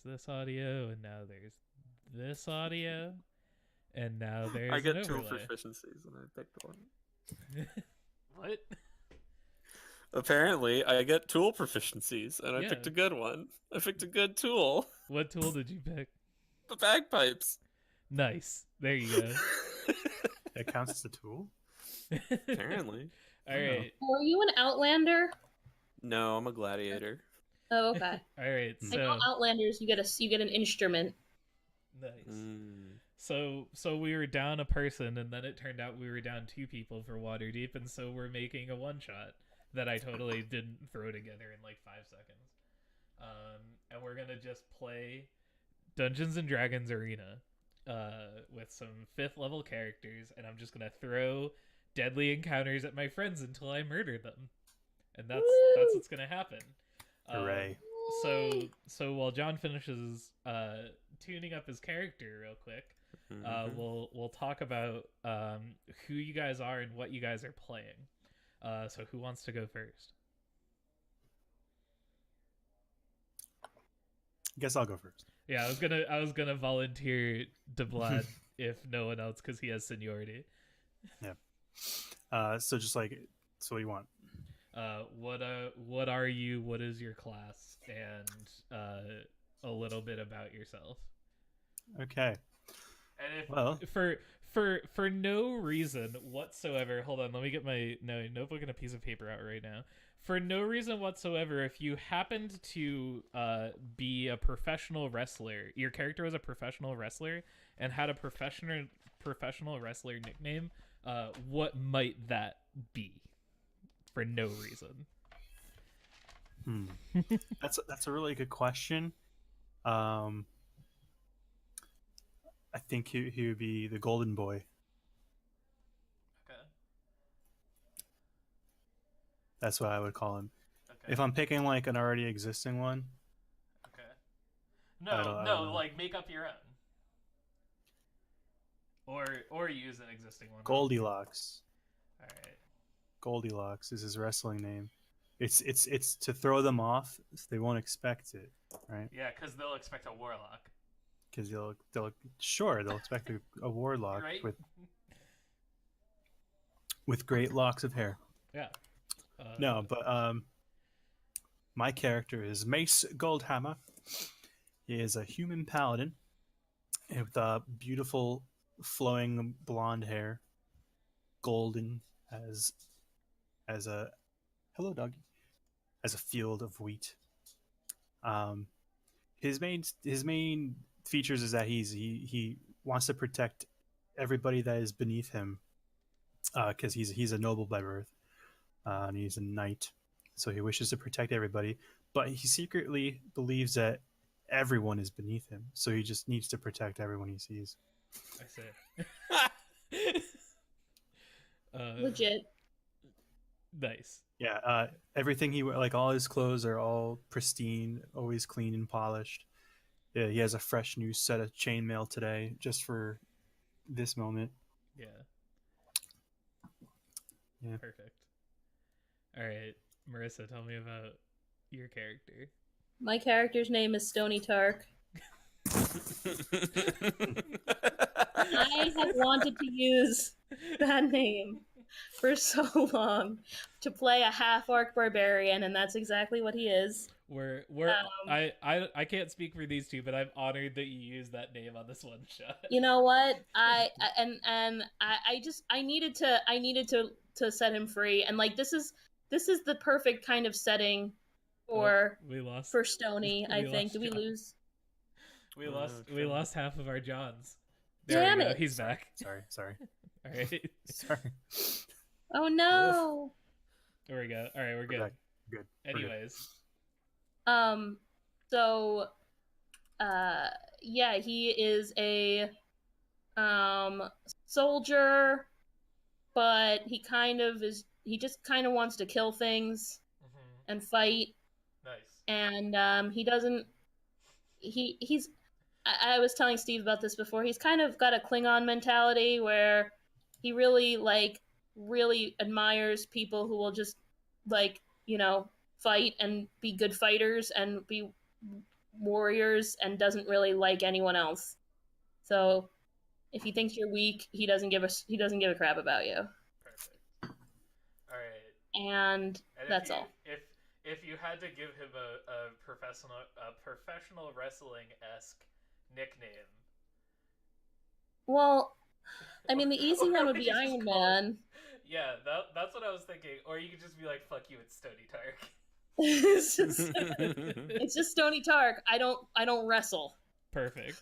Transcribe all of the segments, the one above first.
this audio, and now there's this audio, and now I there's an get tool overlay. proficiencies, and I picked one. What? Apparently, I get tool proficiencies, and I Yeah. picked a good one. I picked a good tool. What tool did you pick? The bagpipes. Nice. There you go. That counts as a tool? Apparently. All right. Were you an Outlander? No, I'm a gladiator. Oh, okay. All right. I know So Outlanders, you get an instrument. nice. Mm. So we were down a person, and then it turned out we were down two people for Waterdeep, and so we're making a one shot that I totally didn't throw together in like 5 seconds. And we're gonna just play Dungeons and Dragons Arena with some 5th level characters, and I'm just gonna throw deadly encounters at my friends until I murder them, and that's what's gonna happen. Hooray. So while John finishes tuning up his character real quick, we'll talk about who you guys are and what you guys are playing. So who wants to go first? Guess I'll go first. Yeah, I was gonna volunteer DeBlad if no one else, because he has seniority. Yeah. So what do you want? What are you? What is your class? And a little bit about yourself. Okay. And Well, for no reason whatsoever, hold on, let me get my notebook and a piece of paper out right now. For no reason whatsoever, if you happened to be a professional wrestler, your character was a professional wrestler and had a professional wrestler nickname, what might that be? For no reason. that's a really good question. I think he would be the Golden Boy. Okay. That's what I would call him. Okay. If I'm picking like an already existing one, Okay. I don't know. Like make up your own. Or use an existing one. Goldilocks. All right. Goldilocks is his wrestling name. It's to throw them off so they won't expect it, right? Yeah, because they'll expect a warlock. Because they'll expect a warlock Right? with great locks of hair. Yeah. No, but my character is Mace Goldhammer. He is a human paladin with beautiful flowing blonde hair, golden as a hello doggy, as a field of wheat. His main features is that he wants to protect everybody that is beneath him, because he's a noble by birth, and he's a knight, so he wishes to protect everybody. But he secretly believes that everyone is beneath him, so he just needs to protect everyone he sees. I see. Legit. Nice. Yeah, everything like all his clothes are all pristine, always clean and polished. Yeah, he has a fresh new set of chainmail today, just for this moment. Yeah. Yeah. Perfect. All right, Marissa, tell me about your character. My character's name is Stony Tark. I have wanted to use that name for so long to play a half-orc barbarian, and that's exactly what he is. I can't speak for these two, but I'm honored that you used that name on this one shot. You know what? I needed to set him free, and like this is the perfect kind of setting for Stony. I think. Did we lose? We lost half of our Johns. Damn it! He's back. Sorry. All right. Sorry. Oh no! There we go. All right, we're good. Good. Anyways. So, yeah, he is a soldier, but he just kind of wants to kill things and fight. Nice. And I was telling Steve about this before. He's kind of got a Klingon mentality where he really admires people who will just, fight and be good fighters and be warriors and doesn't really like anyone else. So if he thinks you're weak, he doesn't give a crap about you. Perfect. All right. And that's all. If you had to give him a professional wrestling-esque nickname. Well, I mean, the easy Or one would would be you just Iron call it- Man. Yeah, that's what I was thinking. Or you could just be like, "Fuck you, it's Stony Tark." It's just Stony Tark. I don't wrestle. Perfect.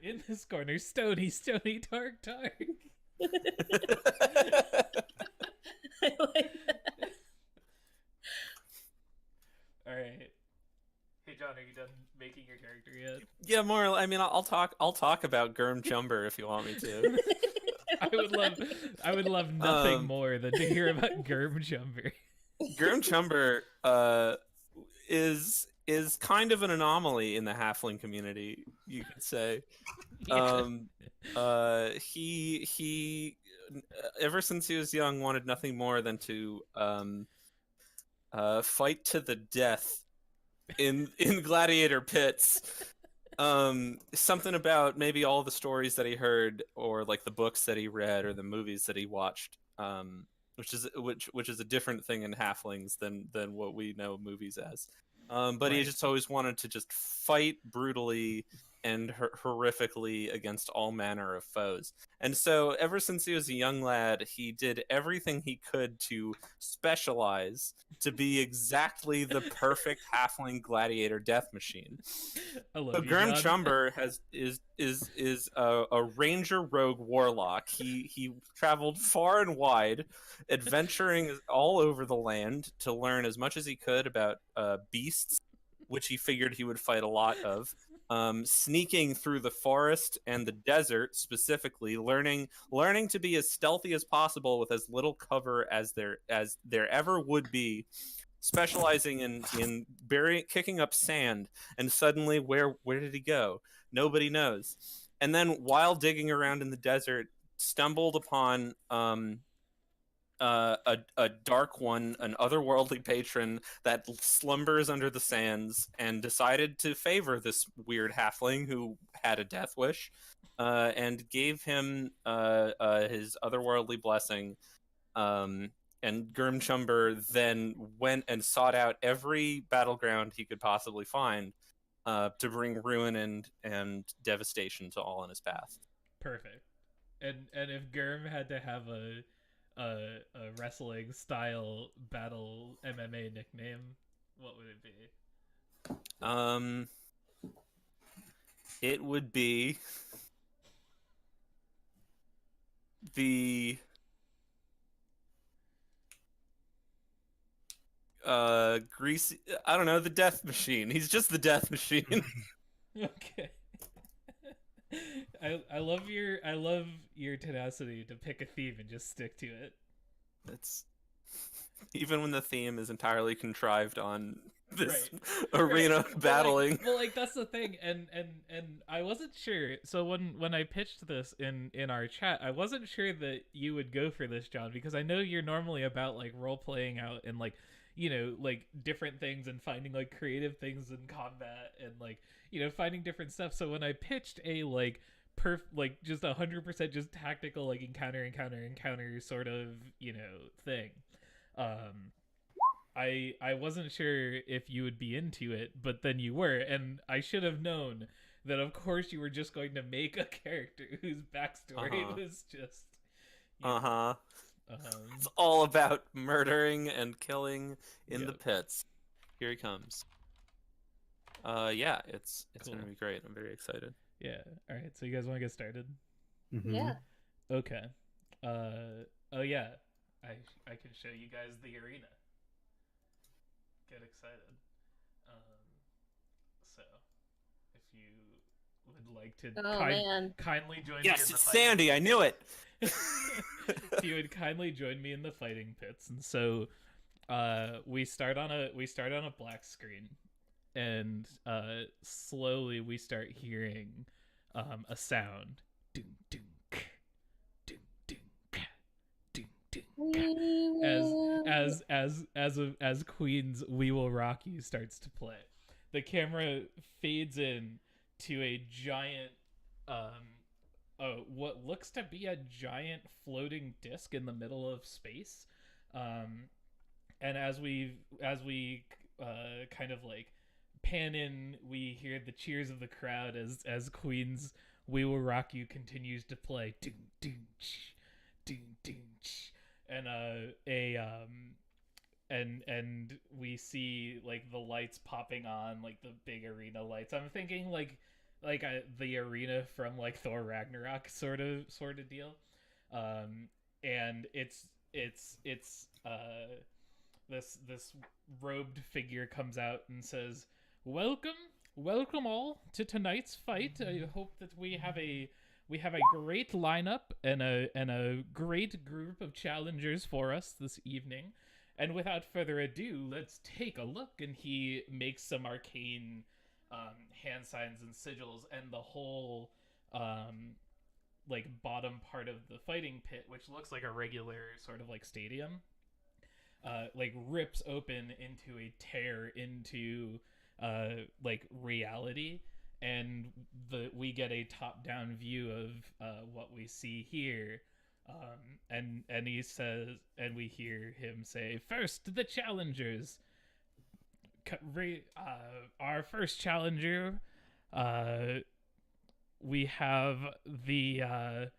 In this corner, Stony Tark. I like that. All right. Hey John, are you done making your character yet? Yeah, more. I mean, I'll talk about Gurm Chumber if you want me to. I would love nothing more than to hear about Gurm Jumper. Gurm Chumber is kind of an anomaly in the halfling community, you could say. He ever since he was young wanted nothing more than to fight to the death in gladiator pits. Something about maybe all the stories that he heard, or like the books that he read, or the movies that he watched, which is a different thing in halflings than what we know movies as. But he Right. just always wanted to just fight brutally and horrifically against all manner of foes. And so ever since he was a young lad, he did everything he could to specialize to be exactly the perfect halfling gladiator death machine. I love So you, Gurm John. Chumber is a ranger rogue warlock. He traveled far and wide, adventuring all over the land to learn as much as he could about beasts, which he figured he would fight a lot of. Sneaking through the forest and the desert, specifically learning to be as stealthy as possible with as little cover as there ever would be. Specializing in kicking up sand, and suddenly where did he go? Nobody knows. And then while digging around in the desert, stumbled upon a dark one, an otherworldly patron that slumbers under the sands, and decided to favor this weird halfling who had a death wish, and gave him his otherworldly blessing. And Gurm Chumber then went and sought out every battleground he could possibly find to bring ruin and devastation to all in his path. Perfect. And if Gurm had to have a wrestling style battle MMA nickname, what would it be? It would be the greasy, I don't know, the death machine. He's just the death machine. Okay. I love your tenacity to pick a theme and just stick to it. That's even when the theme is entirely contrived on this Right. arena Right. battling. Well, like that's the thing, and I wasn't sure. So when I pitched this in our chat, I wasn't sure that you would go for this, John, because I know you're normally about like role playing out and like, you know, like different things and finding like creative things in combat and like, you know, finding different stuff. So when I pitched a like like just 100% just tactical like encounter sort of, you know, thing, I wasn't sure if you would be into it, but then you were, and I should have known that of course you were just going to make a character whose backstory was just, you know, It's all about murdering and killing in the Yep. pits. Here he comes. Yeah, it's Cool. gonna be great. I'm very excited. Yeah. All right. So you guys want to get started? Mhm. Yeah. Okay. Oh yeah. I can show you guys the arena. Get excited. So if you would like to Oh man. kindly join me Yes, in the it's fighting- Sandy. I knew it. if you would kindly join me in the fighting pits, and so we start on a black screen, and slowly we start hearing a sound, ding ding ding ding ding ding, as Queen's "We Will Rock You" starts to play, the camera fades in to a giant, what looks to be a giant floating disc in the middle of space, and as we kind of like pan in, we hear the cheers of the crowd as Queen's "We Will Rock You" continues to play. Doom, doom, ch, doom, doom, ch. And we see like the lights popping on, like the big arena lights. I'm thinking like the arena from like Thor Ragnarok sort of deal. And it's this robed figure comes out and says, Welcome all to tonight's fight. I hope that we have a great lineup and a great group of challengers for us this evening. And without further ado, let's take a look. And he makes some arcane hand signs and sigils, and the whole like bottom part of the fighting pit, which looks like a regular sort of like stadium, like rips open into a tear into like reality, and we get a top-down view of what we see here, and he says, and we hear him say, "First, the challengers. Our first challenger, we have the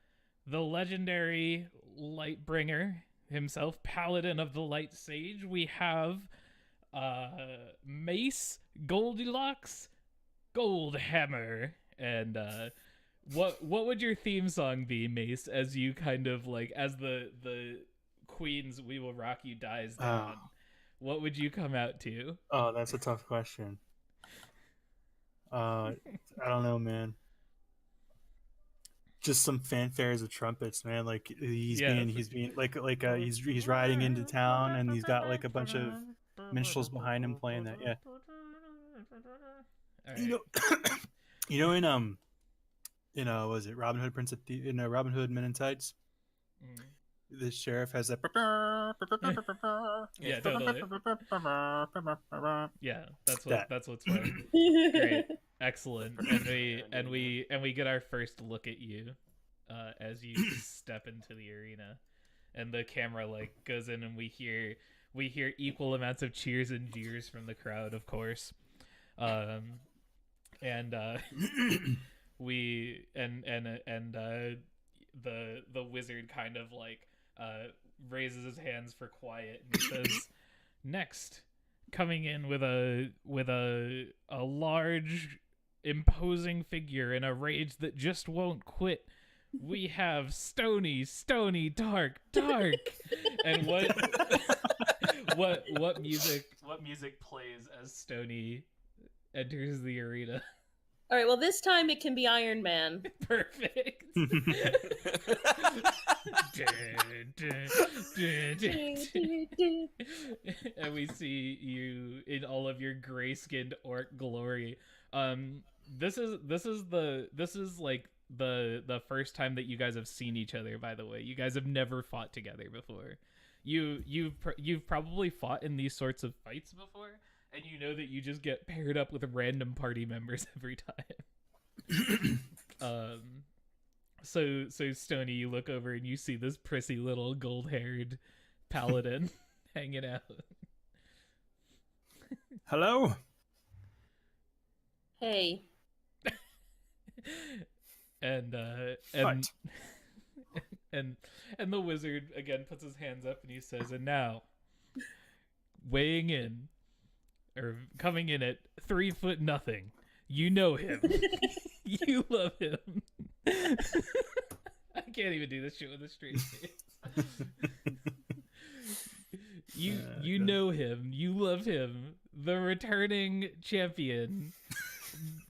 legendary Lightbringer himself, Paladin of the Light Sage. We have Mace Goldilocks Goldhammer." And what would your theme song be, Mace, as you kind of like, as the Queen's "We Will Rock You" dies down? What would you come out to? Oh, that's a tough question. I don't know, man. Just some fanfares of trumpets, man. Like he's riding into town, and he's got like a bunch of minstrels behind him playing that. Yeah. Right. Was it Robin Hood Robin Hood Men in Tights? The sheriff has that. Yeah, totally. Yeah, that's what's fun. Great, excellent. And we get our first look at you as you step into the arena, and the camera like goes in, and we hear equal amounts of cheers and jeers from the crowd, of course. The wizard kind of like raises his hands for quiet, and he says, "Next, coming in with a large, imposing figure in a rage that just won't quit, we have Stony, dark." And what music plays as Stony enters the arena? All right, well, this time it can be Iron Man. Perfect. And we see you in all of your gray-skinned orc glory. This is like the first time that you guys have seen each other, by the way. You guys have never fought together before. You've probably fought in these sorts of fights before, and you know that you just get paired up with random party members every time. So Stony, you look over and you see this prissy little gold-haired paladin hanging out. Hello. Hey. and the wizard again puts his hands up and he says, "And now, weighing in, or coming in at 3 foot nothing, you know him. You love him." I can't even do this shit with a straight face. You know him. You love him. The returning champion.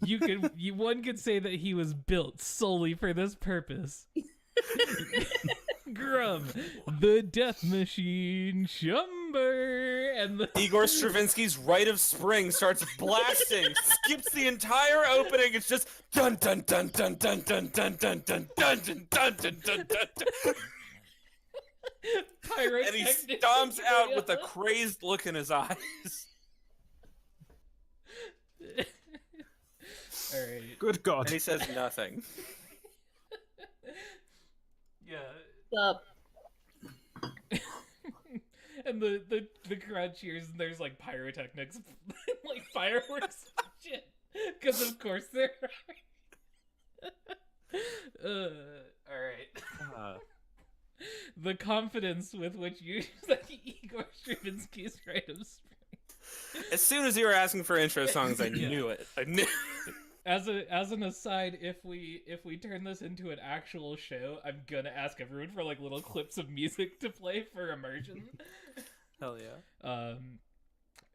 One could say that he was built solely for this purpose. Grum, the death machine, Shumber, and the Igor Stravinsky's Rite of Spring starts blasting, skips the entire opening. It's just dun dun dun dun dun dun dun dun dun dun dun dun dun dun dun. And he stomps out with a crazed look in his eyes. All right. Good God. And he says nothing. Yeah. Up. And the crowd cheers, and there's like pyrotechnics, like fireworks and shit. Because of course there are. All right. The confidence with which you like Igor Stravinsky's Rite of Spring. As soon as you were asking for intro songs, I Yeah. knew it. I knew. As an aside, if we turn this into an actual show, I'm gonna ask everyone for like little clips of music to play for immersion. Hell yeah.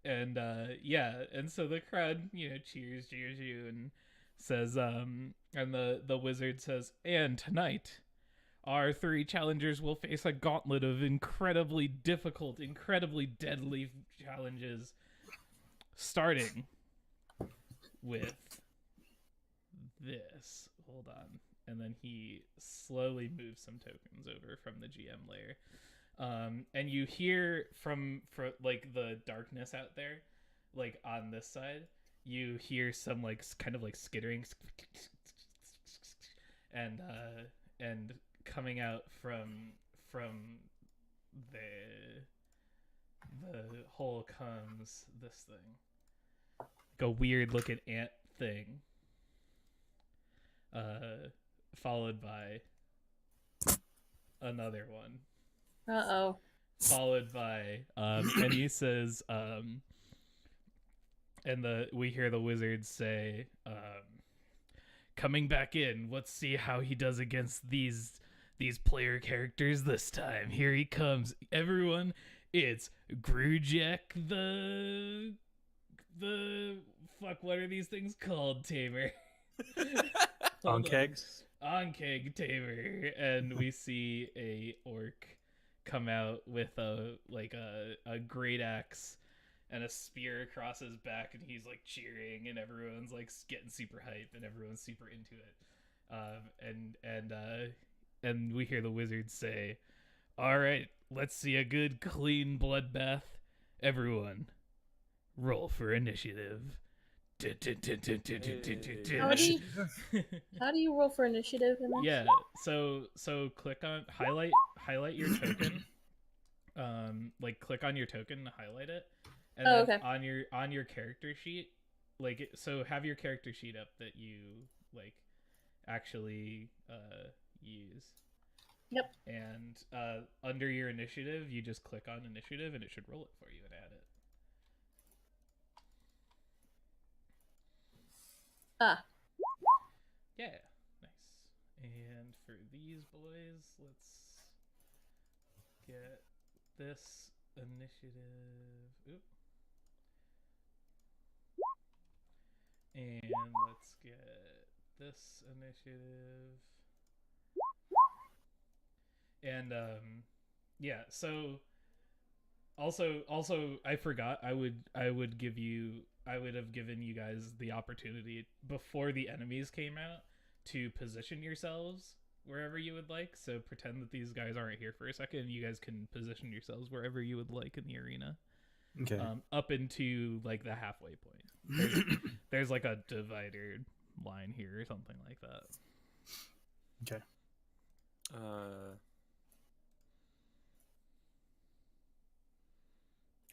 And so the crowd, cheers you and says, and the wizard says, and tonight, our 3 challengers will face a gauntlet of incredibly difficult, incredibly deadly challenges, starting with this. Hold on. And then he slowly moves some tokens over from the GM layer. And you hear from like the darkness out there, like on this side, you hear some like kind of like skittering, and coming out from the hole comes this thing, like a weird looking ant thing, followed by another one. Uh-oh. Followed by and he says we hear the wizard say, coming back in, let's see how he does against these player characters this time. Here he comes, everyone. It's Grujek the fuck, what are these things called, Tamer? Onkegs? Onkeg Tamer. And we see a orc come out with a great axe and a spear across his back, and he's like cheering, and everyone's like getting super hype, and everyone's super into it. And we hear the wizard say, all right, let's see a good clean bloodbath. Everyone, roll for initiative. How do you roll for initiative in this? Yeah, so click on highlight your token. Click on your token and highlight it. And then okay. on your character sheet, so have your character sheet up that you actually use. Yep. And under your initiative, you just click on initiative and it should roll it for you and add it. Ah. Yeah, nice. And for these boys, let's get this initiative. Oop. And let's get this initiative. And yeah, so also I forgot I would have given you guys the opportunity before the enemies came out to position yourselves wherever you would like. So pretend that these guys aren't here for a second, and you guys can position yourselves wherever you would like in the arena. Okay. Up into like the halfway point. There's like a divider line here or something like that. Okay.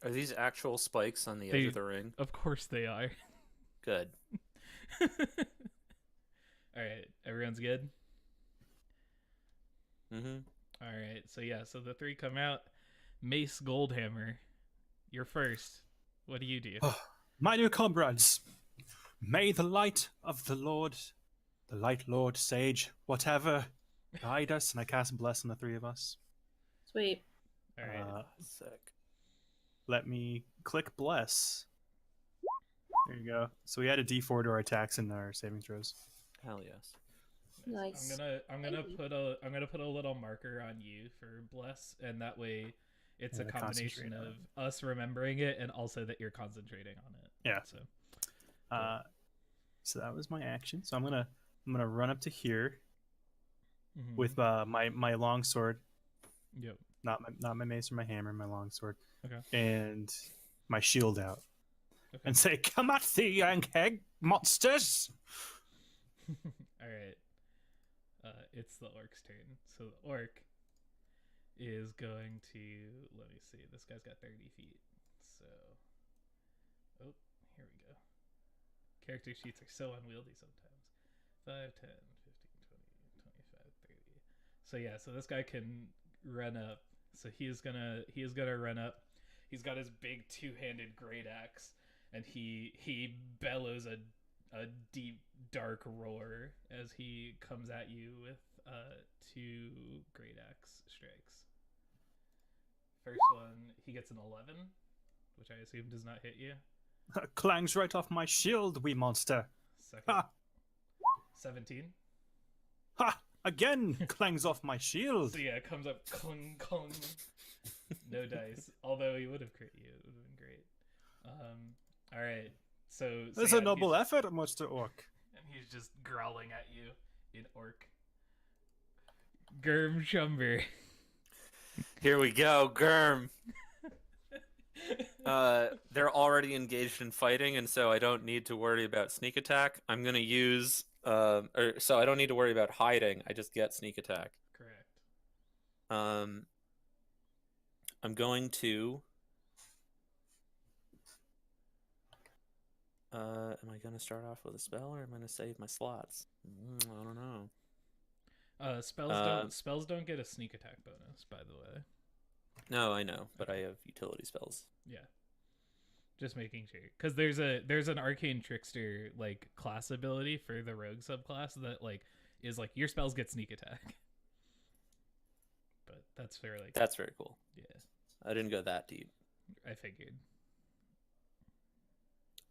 Are these actual spikes on the edge of the ring? Of course they are. Good. All right, everyone's good? Mm-hmm. All right, so the 3 come out. Mace Goldhammer, you're first. What do you do? Oh, my dear comrades, may the light of the Lord, the light Lord, sage, whatever, guide us. And I cast bless on the 3 of us. Sweet. All right. Sick. Let me click bless. There you go. So we add a D4 to our attacks and our saving throws. Hell yes. Nice. I'm gonna put a little marker on you for bless, and that way it's a combination of us remembering it and also that you're concentrating on it. Yeah. So so that was my action. So I'm gonna run up to here Mhm. with my long sword. Yep. not my mace or my hammer, my longsword, Okay. and my shield out, Okay. and say, "Come at thee, Ankheg monsters!" All right. It's the orc's turn. So the orc is going to, let me see. This guy's got 30 feet. So, oh, here we go. Character sheets are so unwieldy sometimes. 5, 10, 15, 20, 25, 30. So yeah, so this guy can run up. So he is gonna run up. He's got his big two-handed great axe, and he bellows a deep dark roar as he comes at you with 2 great axe strikes. First one, he gets an 11, which I assume does not hit you. Clangs right off my shield, wee monster. Second, Ha! 17. Ha! Again, clangs off my shield. So yeah, it comes up clung clung. No dice. Although he would have crit you, it would have been great. All right. So There's yeah, a noble he's- effort, Master Orc. and he's just growling at you in orc. Germ Shumber. Here we go, Germ. They're already engaged in fighting, and so I don't need to worry about sneak attack. I'm gonna use, so I don't need to worry about hiding. I just get sneak attack. Correct. I'm going to. Am I gonna start off with a spell, or am I gonna save my slots? I don't know. Spells don't get a sneak attack bonus, by the way. No, I know, but I have utility spells. Yeah. Just making sure, because there's an arcane trickster like class ability for the rogue subclass that like is like your spells get sneak attack. But that's fairly That's very cool. yeah. I didn't go that deep. I figured.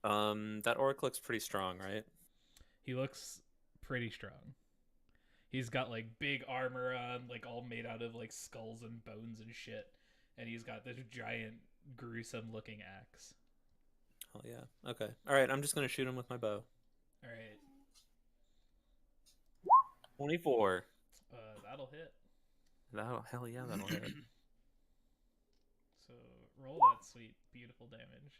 That orc looks pretty strong, right? He looks pretty strong. He's got like big armor on, like all made out of like skulls and bones and shit, and he's got this giant, gruesome looking axe. Oh yeah. Okay. All right. I'm just gonna shoot him with my bow. All right, 24. that'll hit. Hell yeah, that'll hit. So roll that sweet, beautiful damage.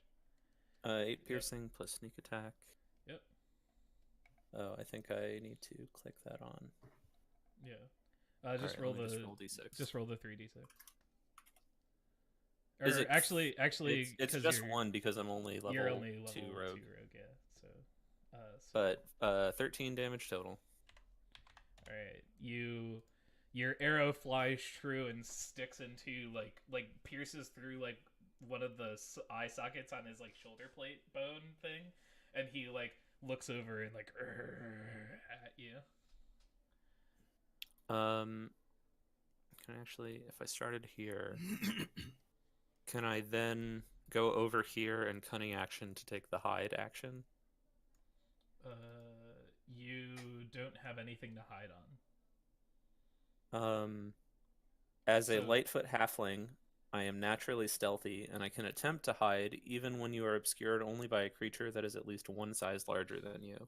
8 piercing plus sneak attack. Yep. Oh, I think I need to click that on. Yeah. Just Alright, roll let me the just roll D6. Just roll the 3d6. Is Or it- actually, It's 'cause just you're- 1 because I'm only level, You're only level 2 2 rogue. yeah. So, But 13 damage total. all right, your arrow flies true and sticks into like pierces through like one of the eye sockets on his like shoulder plate bone thing, and he like looks over and like at you. Can I actually, if I started here, can I then go over here and cunning action to take the hide action? You don't have anything to hide on. As a So- Lightfoot halfling, I am naturally stealthy, and I can attempt to hide even when you are obscured only by a creature that is at least 1 size larger than you.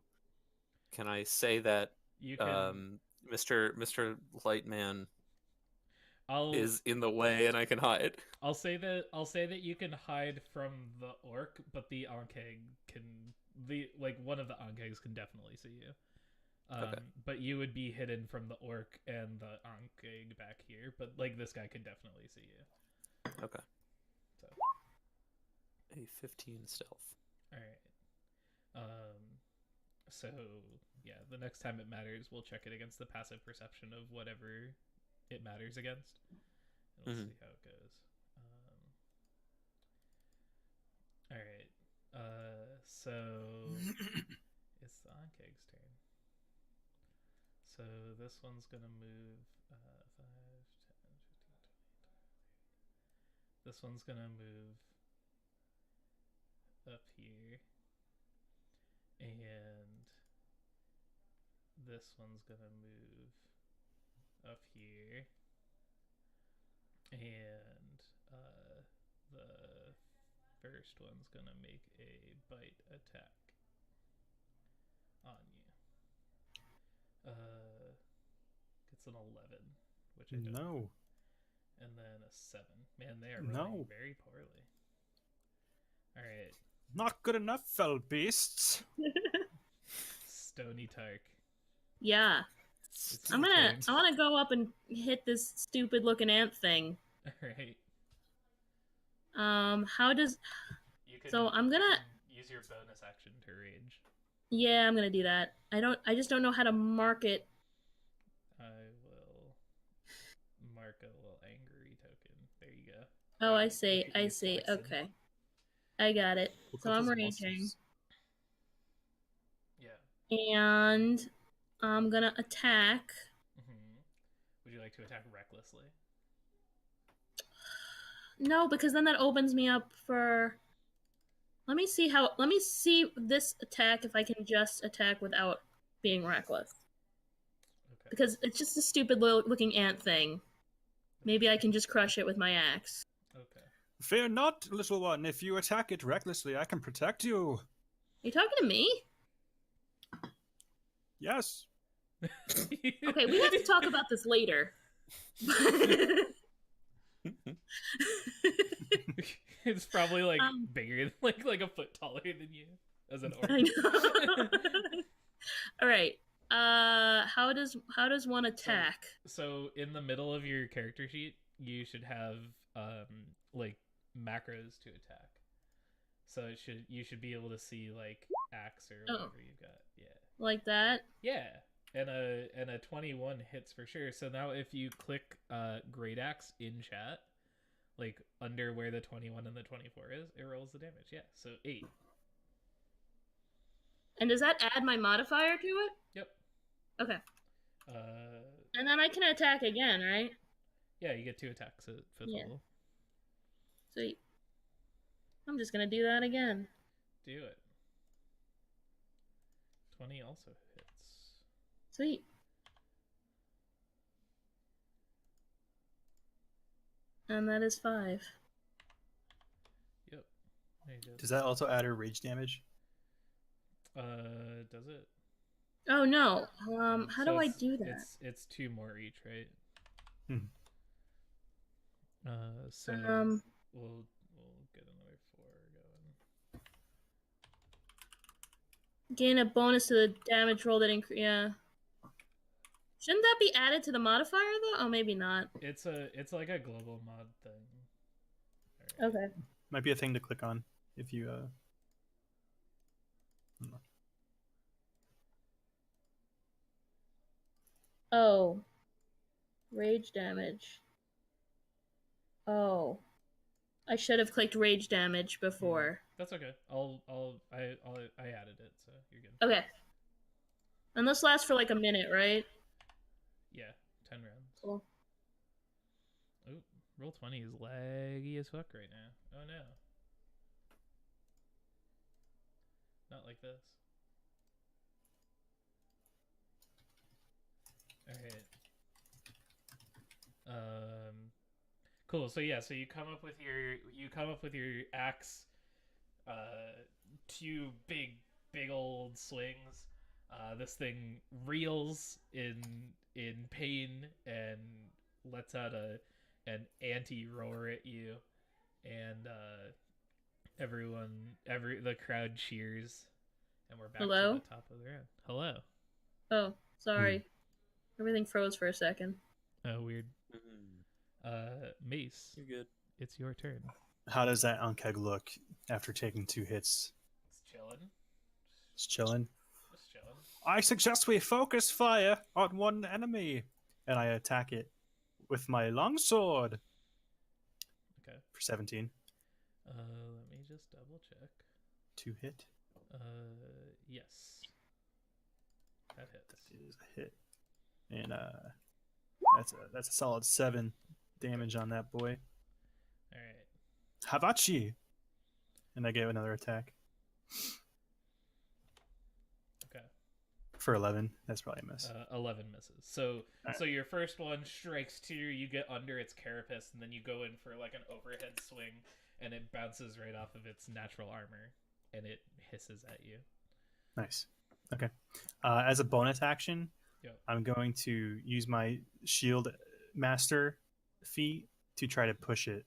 Can I say that You can. Mr. Lightman I'll is in the way and I can hide? I'll say that you can hide from the orc, but the Ankeg can one of the Ankegs can definitely see you. Okay. But you would be hidden from the orc and the Ankeg back here. But like this guy could definitely see you. Okay. So A 15 stealth. all right. So yeah, the next time it matters, we'll check it against the passive perception of whatever it matters against. And we'll see how it goes. All right. So it's the Ankeg's turn. So this one's gonna move 5, 10, 15, 20, 30. This one's gonna move up here. And this one's gonna move up here. And the first one's gonna make a bite attack on you. It's an 11, which I don't. No. and then a 7. Man, they are No. rolling very poorly. All right, Not good enough, fell beasts. Stony Tark. Yeah. It's I'm your gonna turn. I wanna go up and hit this stupid looking ant thing. All right. How does You can, So I'm you gonna can use your bonus action to rage. Yeah, I'm gonna do that. I just don't know how to mark it. I will mark a little angry token. There you go. Oh, I You see. could I use see. poison. Okay. I got it. Look So at I'm those raging. muscles. Yeah. And I'm gonna attack. Would you like to attack recklessly? No, because then that opens me up for let me see this attack if I can just attack without being reckless. Okay. Because it's just a stupid looking ant thing. Maybe I can just crush it with my axe. Okay. Fear not, little one. If you attack it recklessly, I can protect you. Are you talking to me? Yes. Okay, we have to talk about this later. It's probably like bigger, like a foot taller than you as an orc. I know. All right. How does one attack? So in the middle of your character sheet, you should have like macros to attack. So you should be able to see like axe or whatever you've got. Yeah. Like that? Yeah. And a 21 hits for sure. So now if you click great axe in chat, like under where the 21 and the 24 is, it rolls the damage. Yeah. So 8. And does that add my modifier to it? Yep. Okay. Uh And then I can attack again, right? yeah, you get 2 attacks at 5th level. Sweet. I'm just gonna do that again. Do it. 20 also hits. Sweet. And that is 5. Yep. There you go. Does that also add her rage damage? Does it? Oh no. How do I it's- do that? It's 2 more each, right? Hmm. So Um we'll get another 4 going. gain a bonus to the damage roll that increase. Yeah. Shouldn't that be added to the modifier though? Oh, maybe not. It's like a global mod thing. All right. Okay. Might be a thing to click on if you Oh. Rage damage. Oh. I should have clicked rage damage before. That's okay. I added it, so you're good. Okay. And this lasts for like a minute, right? Yeah, 10 rounds. Cool. Ooh, roll 20 is laggy as fuck right now. Oh no. Not like this. Alright. Cool. So yeah, so you come up with your axe, 2 big old swings. This thing reels in pain and lets out an anti-roar at you, and the crowd cheers, and we're back Hello? to the top of the round. Hello. Oh, sorry. Everything froze for a second. Oh, weird. Mace, You're good. it's your turn. How does that Unkeg look after taking 2 hits? It's chilling. It's chilling. Just chilling. I suggest we focus fire on one enemy, and I attack it with my longsword Okay. for 17. Let me just double check. 2 hit. Yes. That hits. That is a hit, and that's a solid 7 damage on that boy. All right. Havachi, and I gave another attack Okay. for 11. That's probably a miss. 11 misses. So Alright. so your first one strikes 2, you get under its carapace, and then you go in for like an overhead swing, and it bounces right off of its natural armor, and it hisses at you. Nice. Okay. As a bonus action, Yep. I'm going to use my shield master feat to try to push it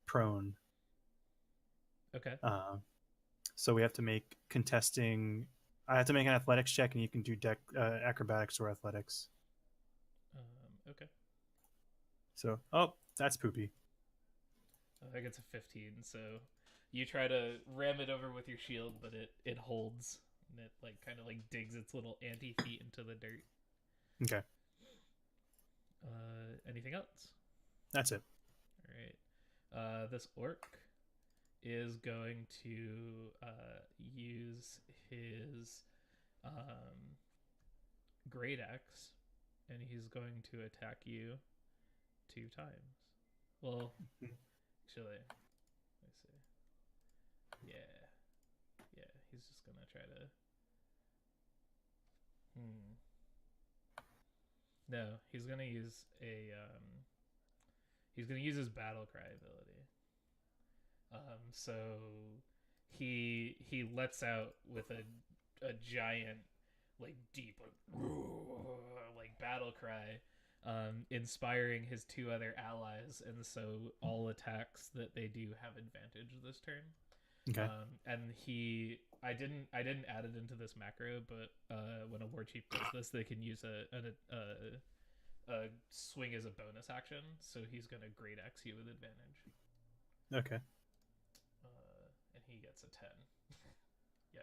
prone. Okay. So we have to make contesting. I have to make an athletics check, and you can do acrobatics or athletics. Okay. So, oh, that's poopy. I think it's a 15. So you try to ram it over with your shield, but it holds, and it like kind of like digs its little anti feet into the dirt. Okay, Anything else? that's it. All right. This orc is going to use his great axe, and he's going to attack you 2 times. Well, actually, let me see. Yeah, he's just gonna try to. No, he's gonna use a. He's gonna use his battle cry ability. So he lets out with a giant, like deep, like battle cry, inspiring his 2 other allies, and so all attacks that they do have advantage this turn. Okay. And I didn't add it into this macro, but when a war chief does this, they can use a swing as a bonus action. So he's gonna great axe you with advantage. Okay. And he gets a 10.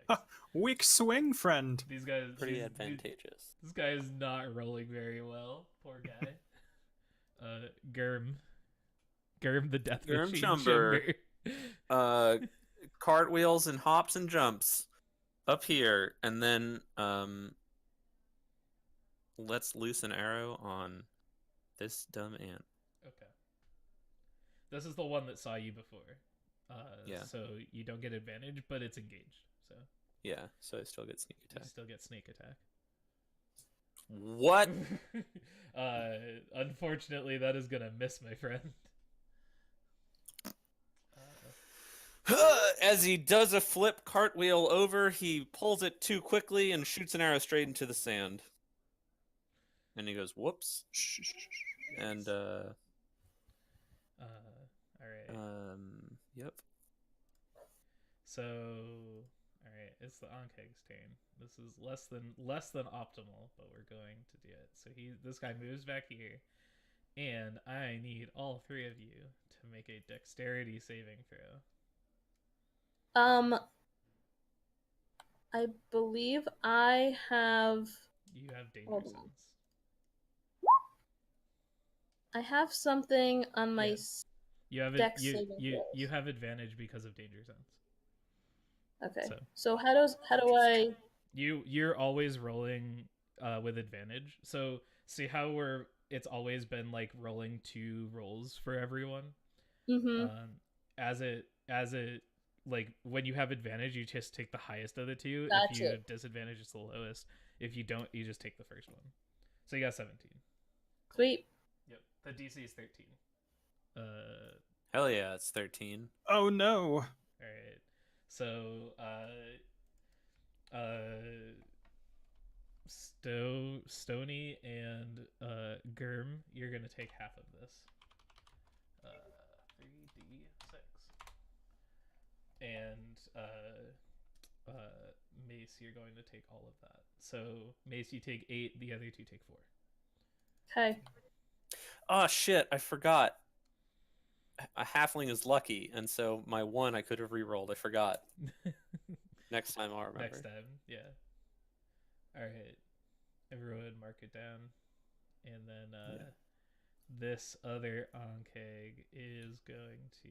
Yikes. Weak swing, friend. These guys Pretty advantageous. This guy is not rolling very well. Poor guy. Germ the death Germ machine Chumber. Cartwheels and hops and jumps up here, and then let's loose an arrow on this dumb ant. Okay. This is the one that saw you before. Yeah. So you don't get advantage, but it's engaged. So Yeah, so I still get sneak you attack. still get sneak attack. What? Unfortunately, that is gonna miss, my friend. As he does a flip cartwheel over, he pulls it too quickly and shoots an arrow straight into the sand. And he goes, "Whoops!" And all right. Yep. So, all right, it's the Ankeg's turn. This is less than optimal, but we're going to do it. So this guy moves back here, and I need all 3 of you to make a dexterity saving throw. I believe I have. You have danger Hold on. sense. I have something on my. Yeah. You have Dex you saving throws. have advantage because of danger sense. Okay. So So how do I? you're always rolling with advantage. So see how it's always been like rolling 2 rolls for everyone. Mm-hmm. As it like when you have advantage, you just take the highest of the 2. Gotcha. If you have disadvantage, it's the lowest. If you don't, you just take the first one. So you got 17. Sweet. Yep. The DC is 13. Hell yeah, it's 13. Oh no. All right. So Stony and Germ, you're gonna take half of this. 3d6. And Mace, you're going to take all of that. So Mace, you take 8. The other 2 take 4. Okay. Oh shit, I forgot. A halfling is lucky, and so my 1 I could have re-rolled. I forgot. Next time I'll remember. Next time, yeah. All right, everyone, mark it down, and then this other Ankeg is going to.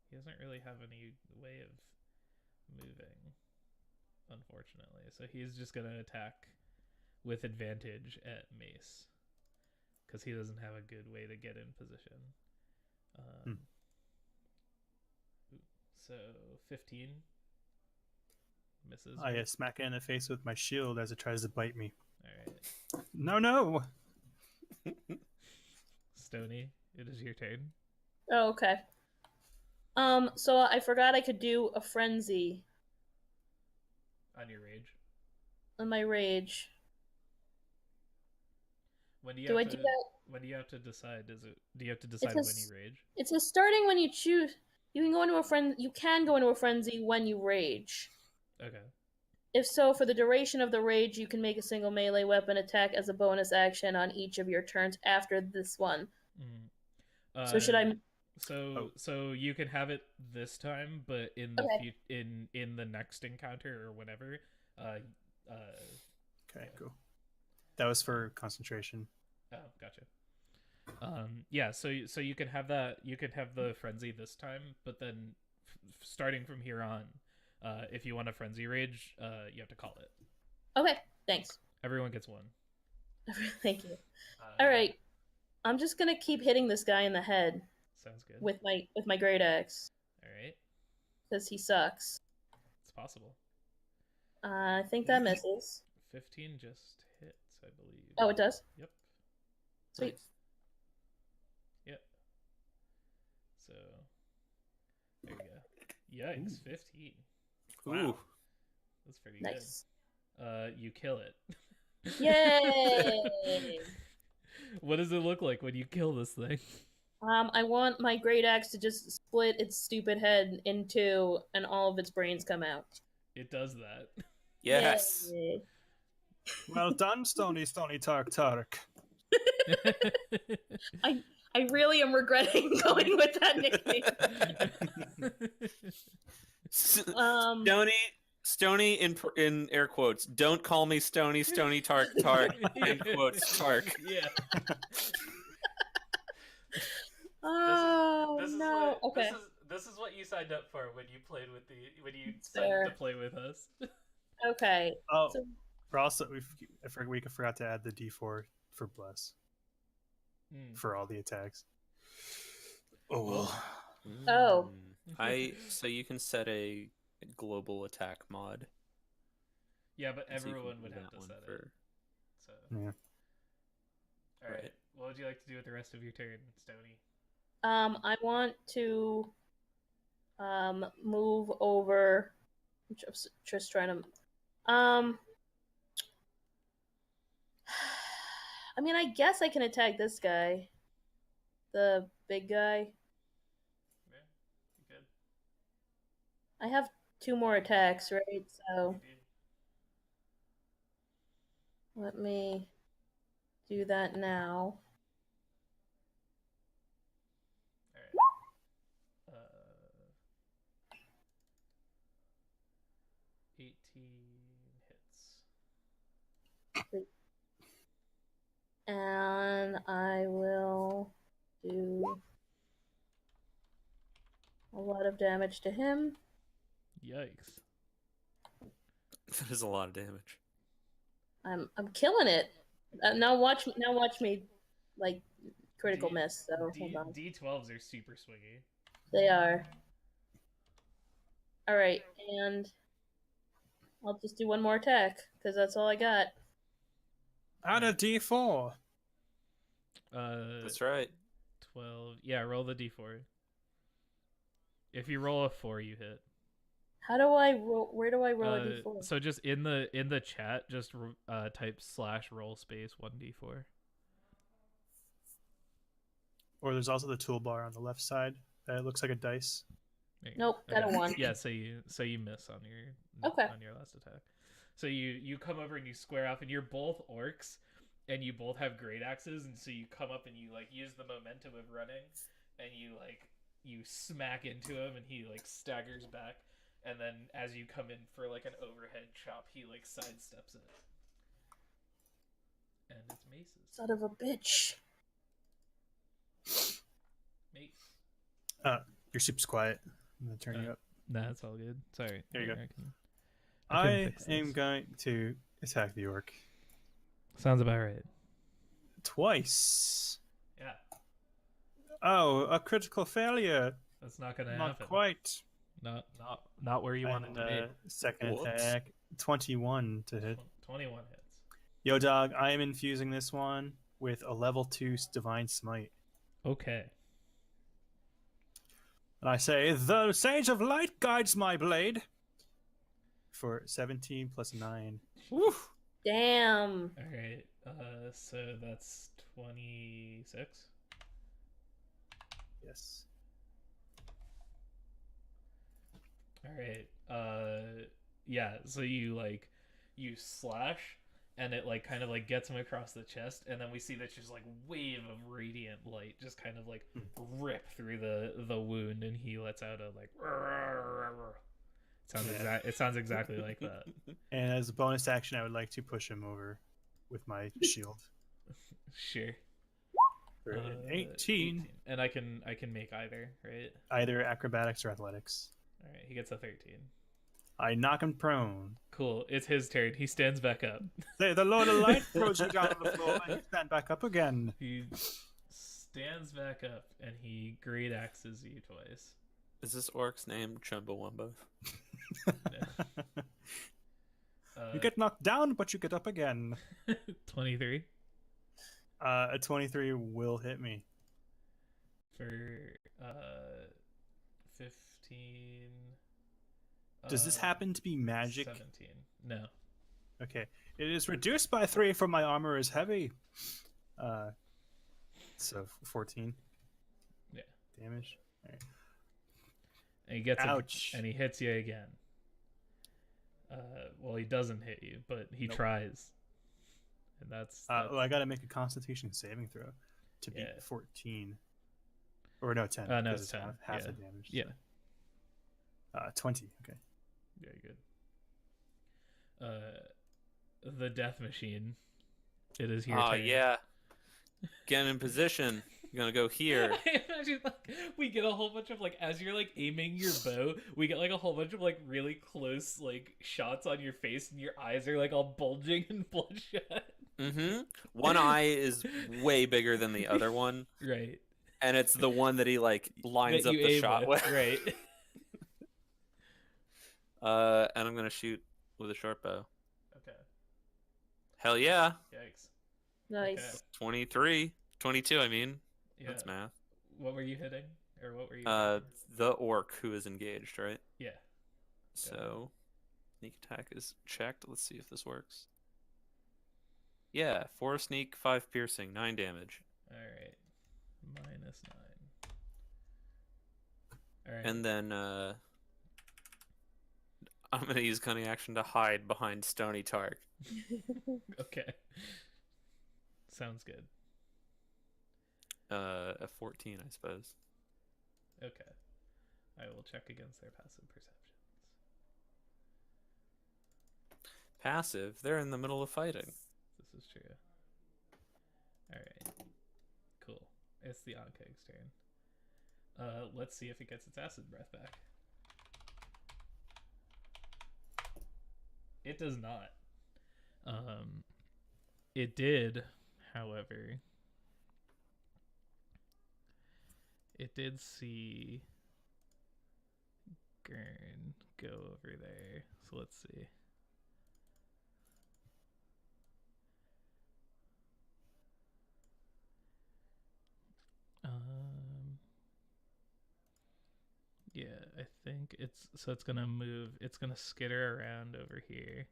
He doesn't really have any way of moving, unfortunately. So he's just gonna attack with advantage at Mace because he doesn't have a good way to get in position. So 15 misses. I smack it in the face with my shield as it tries to bite me. All right, No. Stony, it is your turn. Oh, okay. So I forgot I could do a frenzy On your rage. on my rage. When do you Do have I to, do that? When do you have to decide? Do you have to decide It's when a you rage? It's a starting when you choose. You can go into a friend. You can go into a frenzy when you rage. Okay. If so, for the duration of the rage, you can make a single melee weapon attack as a bonus action on each of your turns after this one. Mm. So should I? So you can have it this time, but in the Okay. in the next encounter or whenever. Uh, Okay, cool. That was for concentration. oh, gotcha. Yeah. So you can have that. You can have the frenzy this time, but then starting from here on, if you want a frenzy rage, you have to call it. Okay, thanks. Everyone gets one. Thank you. All right, I'm just gonna keep hitting this guy in the head Sounds good. with my great axe All right. because he sucks. It's possible. I think that misses. 15 just hits, I believe. Oh, it does. Yep. Sweet. Yep. So there you go. Yikes, 15. Ooh. That's pretty Nice. good. You kill it. Yay! What does it look like when you kill this thing? I want my great axe to just split its stupid head in two, and all of its brains come out. It does that. Yes. Yay. Well done, Stony Tark Tark. I really am regretting going with that nickname. Stony in air quotes. Don't call me Stony Tark Tark. End quotes Tark. Yeah. Oh This is no! what, Okay. This is what you signed up for when you played with when you Fair. decided to play with us. Okay. Oh, So- we're also we forgot to add the D4 for bless for all the attacks. Oh well. Oh. So you can set a global attack mod. Yeah, but So you can everyone do would have that to one set it. for- So. Yeah. All right. Right. What would you like to do with the rest of your turn, Stony? I want to move over. I'm just trying to. I mean, I guess I can attack this guy, the big guy. Yeah, you good. I have 2 more attacks, right? So You do. let me do that now. All right. 18 hits. And I will do a lot of damage to him. Yikes. That is a lot of damage. I'm killing it. Now watch me, like critical miss. So hold on. D12s are super swingy. They are. All right, and I'll just do one more attack because that's all I got. Add a D4. That's right. 12. Yeah, roll the D4. If you roll a 4, you hit. How do I roll? Where do I roll a d4? So just in the chat, just type /roll space 1d4. Or there's also the toolbar on the left side that looks like a dice. There you Nope, go. got a 1. Yeah, so you miss on your Okay. on your last attack. So you come over and you square off, and you're both orcs, and you both have great axes, and so you come up and you like use the momentum of running, and you smack into him, and he like staggers back, and then as you come in for like an overhead chop, he like sidesteps it, and it's Mace's. Son of a bitch. Mace. Your soup's quiet. I'm gonna turn you up. Nah, it's all good. Sorry. There you go. I can I fix am this. going to attack the orc Sounds about right. twice. Yeah, Oh, a critical failure. that's not gonna Not happen. Quite. Not where you want it And to second Whoops. attack, 21 to be. hit. 21 hits. Yo, dog, I am infusing this one with a level 2 Divine Smite. Okay. And I say, the Sage of Light guides my blade. For 17 plus 9. Woo. Damn. All right. So that's 26. Yes. All right. Yeah. So you slash, and it like kind of like gets him across the chest, and then we see that just like wave of radiant light just kind of like rip through the wound, and he lets out a like. It sounds exactly like that. And as a bonus action, I would like to push him over with my shield. Sure. For an 18. And I can make either, right? Either acrobatics or athletics. All right, he gets a 13. I knock him prone. Cool. It's his turn. He stands back up. The Lord of Light throws you down on the floor and you stand back up again. He stands back up and he great axes you twice. Is this orc's name Chumbawamba? You get knocked down, but you get up again. 23 A 23 will hit me. for 15. Does this happen to be magic? 17. No. Okay. It is reduced by 3 from my armor is heavy. So 14. Yeah. Damage. All right. And he gets Ouch. and he hits you again. Well, he doesn't hit you, but he Nope. tries. And that's Well, I gotta make a Constitution saving throw to beat Yeah. 14. Or no, 10. No, because it's 10. half Yeah. the damage. Yeah. So. 20. Okay. Very good. The death machine. It is your Oh turn. yeah. Get in position. You're gonna go here. I imagine like we get a whole bunch of like as you're like aiming your bow, we get like a whole bunch of like really close like shots on your face, and your eyes are like all bulging and bloodshot. Mm-hmm. One eye is way bigger than the other one, Right. and it's the one that he like lines That up you the aim shot with. Right. And I'm gonna shoot with a short bow. Okay. Hell yeah. Yikes. Nice. 23. 22, I mean. Yeah. That's math. What were you hitting? Or what were you hitting? The orc who is engaged, right? Yeah. So, sneak attack is checked. Let's see if this works. Yeah, 4 sneak, 5 piercing, 9 damage. Alright. -9. Alright. And then, I'm gonna use cunning action to hide behind Stony Tark. Okay. Sounds good. A 14, I suppose. Okay. I will check against their passive perceptions. Passive? They're in the middle of fighting. This is true. Alright. Cool. It's the Onkeg's turn. Let's see if it gets its acid breath back. It does not. It did, however. It did see Gurn go over there. So let's see. Yeah, I think it's gonna move. It's gonna skitter around over here.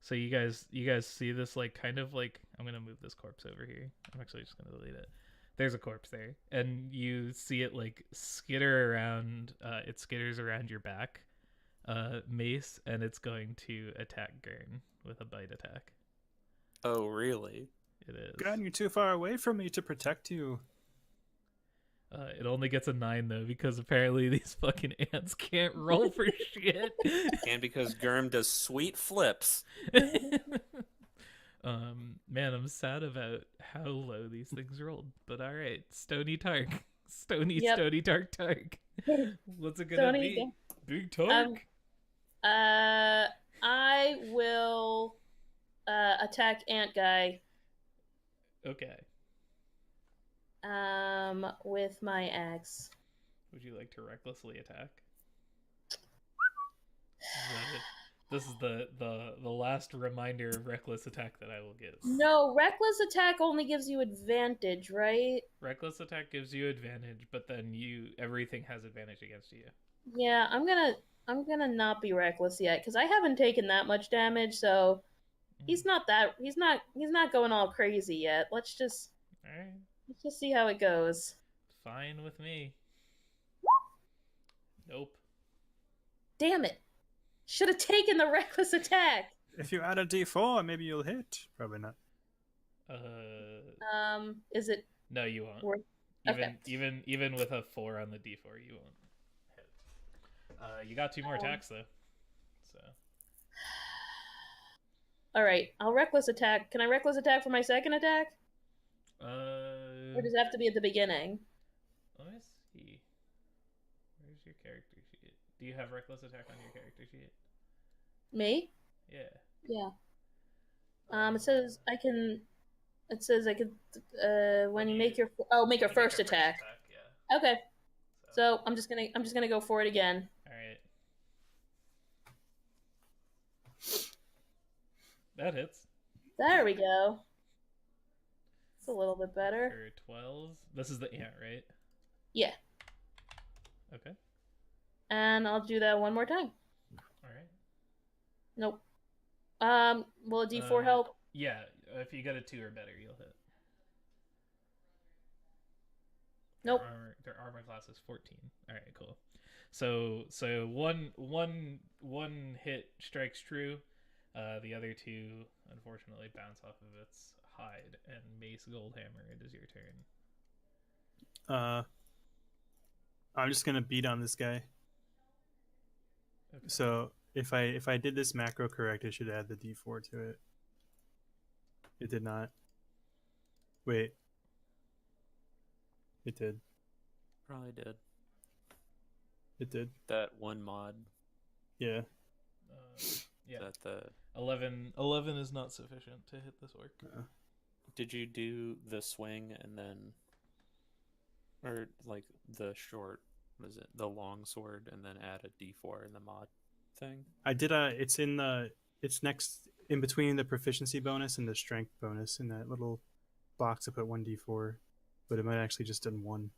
So you guys see this like kind of like I'm gonna move this corpse over here. I'm actually just gonna delete it. There's a corpse there, and you see it like skitter around. It skitters around your back, Mace, and it's going to attack Gurn with a bite attack. Oh, really? It is. Gun, you're too far away from me to protect you. It only gets a 9 though, because apparently these fucking ants can't roll for shit. And because Gurm does sweet flips. Man, I'm sad about how low these things rolled. But all right, Stony Tark, Stony Tark. What's it gonna be? Big Tark. I will attack Ant Guy. Okay. With my axe. Would you like to recklessly attack? This is the last reminder of reckless attack that I will give. No, reckless attack only gives you advantage, right? Reckless attack gives you advantage, but then everything has advantage against you. Yeah, I'm gonna not be reckless yet because I haven't taken that much damage. So he's not that he's not going all crazy yet. Let's just Alright. see how it goes. Fine with me. Nope. Damn it! Should have taken the reckless attack. If you add a D4, maybe you'll hit. Probably not. Is it No, you won't. worth? Even Okay. even with a 4 on the D4, you won't hit. You got 2 more attacks though. So All right, I'll reckless attack. Can I reckless attack for my second attack, or does it have to be at the beginning? let me see. Where's your character sheet? Do you have reckless attack on your character sheet? Me? Yeah. Yeah. It says I can. It says I could. When you make your make your first attack. Yeah. Okay. So I'm just gonna go for it again. All right. That hits. There we go. It's a little bit better. For 12. This is the ant, right? Yeah. Okay. And I'll do that one more time. All right. Nope. Will a D4 help? Yeah, if you get a 2 or better, you'll hit. Nope. Their armor class is 14. All right, cool. So one hit strikes true. The other 2 unfortunately bounce off of its hide. And Mace Goldhammer, it is your turn. I'm just gonna beat on this guy. Okay. So if I did this macro correct, I should add the D4 to it. It did not. Wait. It did. Probably did. It did. That one mod. Yeah. Yeah. That the 11 is not sufficient to hit this orc. Did you do the swing and then, or like the short? Was it the long sword and then add a D4 in the mod thing? I did it's next in between the proficiency bonus and the strength bonus in that little box. I put 1d4, but it might actually just done 1.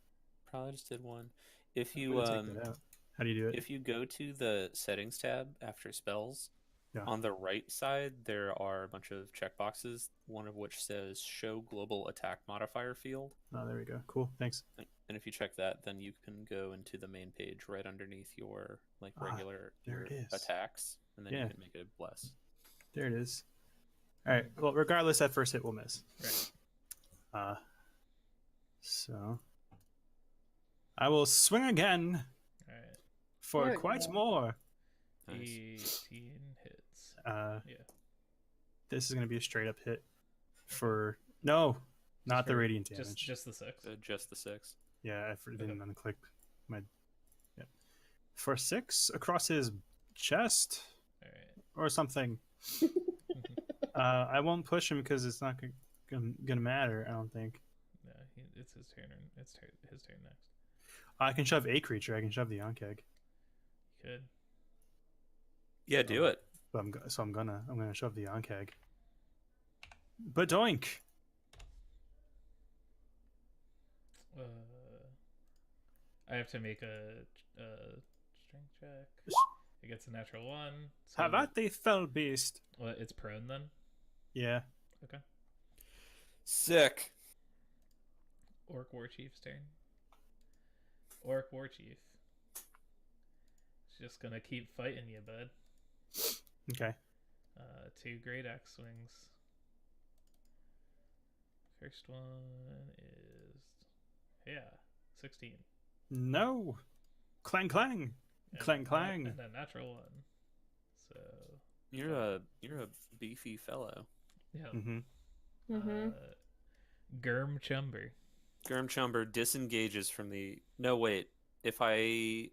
Probably just did 1. If I'm you gonna take that out. How do you do it? if you go to the settings tab after spells, Yeah. on the right side there are a bunch of checkboxes, one of which says show global attack modifier field. Oh, there we go. Cool. Thanks. And if you check that, then you can go into the main page right underneath your regular there your it is. attacks, and then Yeah. you can make it bless. There it is. All right. Well, regardless, that first hit will miss. Right. So I will swing again All right. for There we quite go. more. Nice. 18 hits. Yeah. This is going to be a straight up hit for not the radiant damage. Just the 6. Just the 6. Yeah, I didn't unclick my. Yeah, for 6 across his chest All right. or something. I won't push him because it's not gonna matter. I don't think. No, it's his turn. It's his turn next. I can shove a creature. I can shove the Ankeg. You could. Yeah, do it. But I'm gonna shove the Ankeg. But doink. I have to make a strength check. It gets a natural 1. So, Have at thee, fell beast. well, it's prone then. Yeah. Okay. Sick. Orc Warchief's turn. Orc Warchief. It's just gonna keep fighting you, bud. Okay. 2 great axe swings. First one is 16. No. Clang clang. Clang clang. And a natural 1. So You're a beefy fellow. yeah. Mm-hmm. Mm-hmm. Gurm Chumber. Gurmchumber disengages from the. No, wait. If I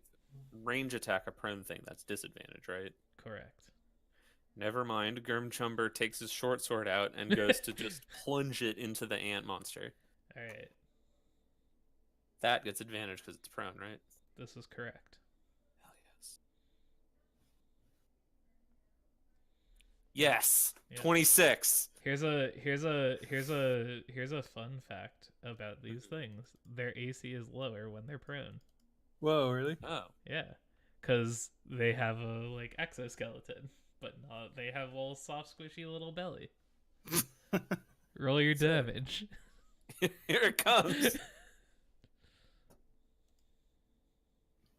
range attack a prone thing, that's disadvantage, right? Correct. Never mind. Gurmchumber takes his short sword out and goes to just plunge it into the ant monster. All right. That gets advantage because it's prone, right? This is correct. Hell yes. Yes. Yeah. 26. Here's a fun fact about these things. Their AC is lower when they're prone. Whoa, really? Oh. Yeah, because they have a exoskeleton. but not. They have a little soft, squishy little belly. Roll your damage. Here it comes.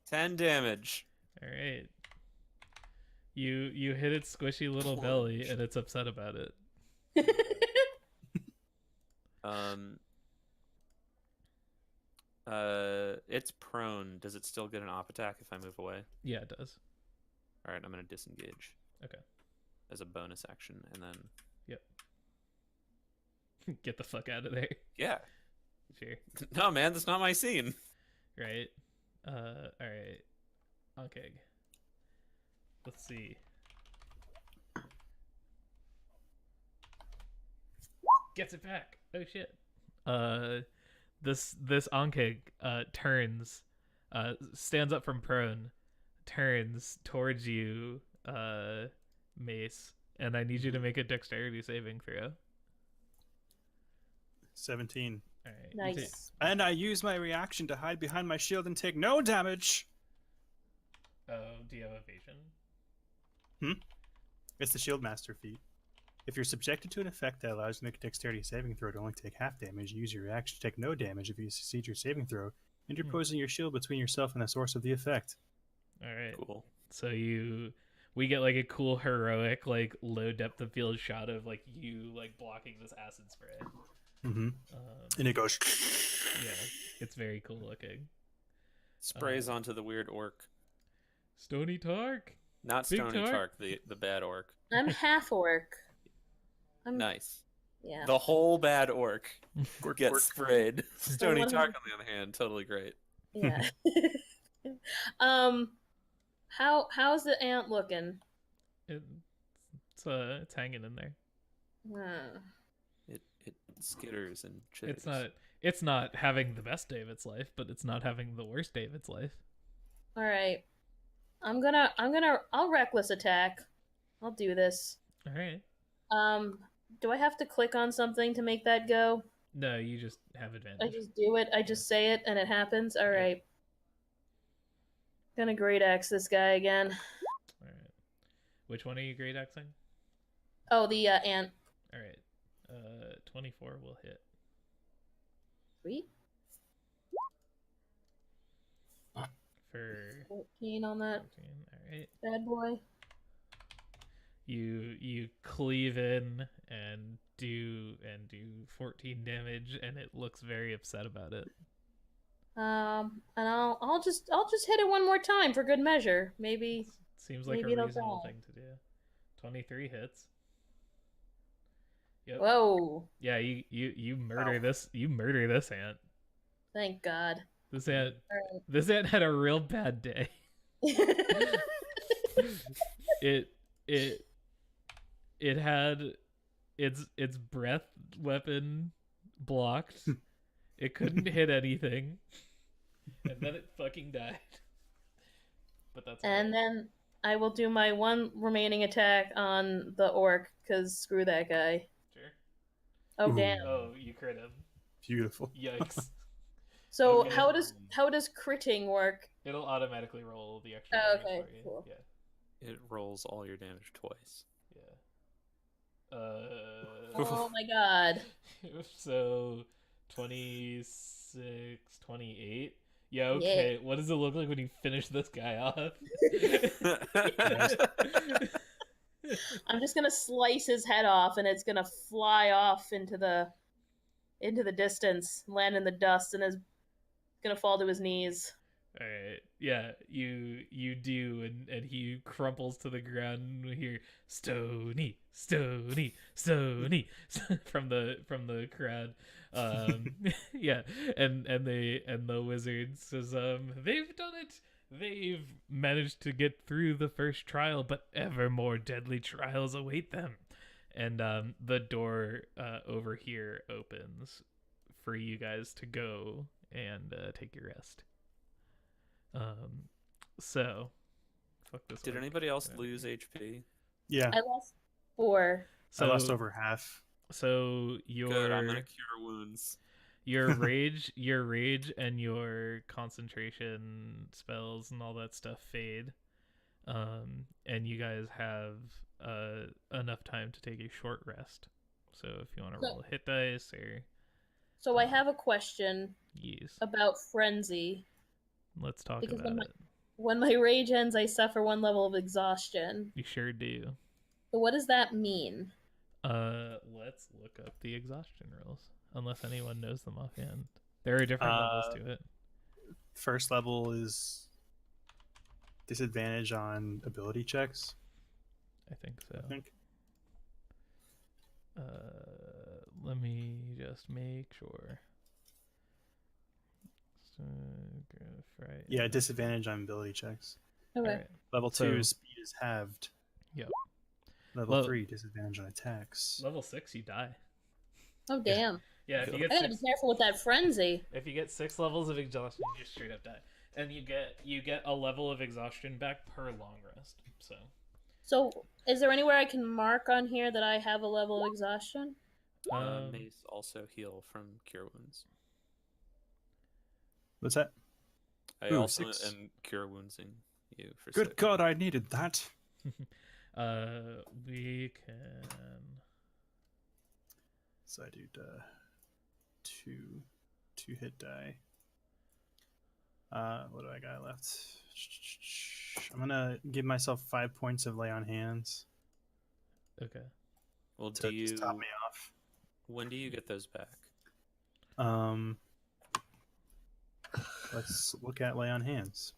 10 damage. All right. You hit its squishy little belly, and it's upset about it. It's prone. Does it still get an op attack if I move away? Yeah, it does. All right, I'm gonna disengage. Okay. As a bonus action, and then Get the fuck out of there. yeah. Sure. No, man, that's not my scene. Right. All right. Okay. Let's see. Gets it back. Oh shit. This Ankeg turns, stands up from prone, turns towards you, Mace, and I need you to make a dexterity saving throw. 17. All right. Nice. And I use my reaction to hide behind my shield and take no damage. Oh, do you have evasion? It's the Shield Master feat. If you're subjected to an effect that allows you to make a dexterity saving throw to only take half damage, use your reaction to take no damage if you succeed your saving throw, interposing your shield between yourself and the source of the effect. All right. Cool. So we get like a cool heroic like low depth of field shot of like you like blocking this acid spray. Mm-hmm. And it goes. Yeah, it's very cool looking. Sprays onto the weird orc. Stony Tark. Not Big Stony Tark? Tark, the bad orc. I'm half orc. Nice. Yeah. The whole bad orc gets orc. sprayed. Stony one of Tark, them- on the other hand, totally great. Yeah. How's the ant looking? It's hanging in there. It skitters and chitters. It's not having the best day of its life, but it's not having the worst day of its life. All right. I'll reckless attack. I'll do this. All right. Do I have to click on something to make that go? No, you just have I advantage. just do it. I just say it and it happens. All right. Gonna great axe this guy again. All right. Which one are you great axing? Oh, the ant. All right. 24 will hit. Sweet. For 14 on that 14. All right. bad boy. You cleave in and do 14 damage, and it looks very upset about it. And I'll just hit it one more time for good measure. Maybe. Seems like Maybe a it'll reasonable die. thing to do. 23 hits. Yep. Whoa! You murder this. You murder this ant. Thank God. This ant. All This ant had a real bad day. right. It had its breath weapon blocked. It couldn't hit anything, and then it fucking died. But that's And then I will do my one remaining attack on the orc, because screw that guy. sure. Oh, Ooh. damn. Oh, you crit him. Beautiful. Yikes! So Okay. how does critting work? It'll automatically roll the extra Oh, damage okay, for you. cool. Yeah. It rolls all your damage twice. Yeah. Oh my God. So 26, 28. Yeah, okay. What does it look like when you finish this guy off? I'm just gonna slice his head off, and it's gonna fly off into the distance, land in the dust, and is gonna fall to his knees. All right. Yeah, you do, and he crumples to the ground. And we hear Stony, Stony, Stony from the crowd. Yeah, and the wizard says, they've done it. They've managed to get through the first trial, but ever more deadly trials await them. And the door over here opens for you guys to go and take your rest. So fuck this. Did up. anybody else Yeah. lose HP? Yeah, I lost 4. So I lost over half. So your Good, I'm gonna cure wounds. your rage and your concentration spells and all that stuff fade. and you guys have enough time to take a short rest. So if you want to roll a hit dice or So I have a question yes, about frenzy. let's talk Because about it. When my rage ends, I suffer 1 level of exhaustion. You sure do. So what does that mean? Let's look up the exhaustion rules, unless anyone knows them offhand. There are different levels to it. First level is disadvantage on ability checks. I think so. I think. Let me just make sure. So, right. Yeah, disadvantage on ability checks. Okay. All right. Level 2 speed is halved. Yep. Level 3 disadvantage on attacks. Level 6, you die. Oh damn. Yeah, if you I get gotta be careful with that frenzy. if you get 6 levels of exhaustion, you just straight up die, and you get a level of exhaustion back per long rest. So, is there anywhere I can mark on here that I have a level of exhaustion? Mace also heal from cure wounds. What's that? I Ooh, also 6. am cure woundsing you for Good 6. God, I needed that. We can. So I do two hit die. What do I got left? I'm gonna give myself 5 points of lay on hands. Okay. Well, to do you? just top me off. When do you get those back? Let's look at lay on hands.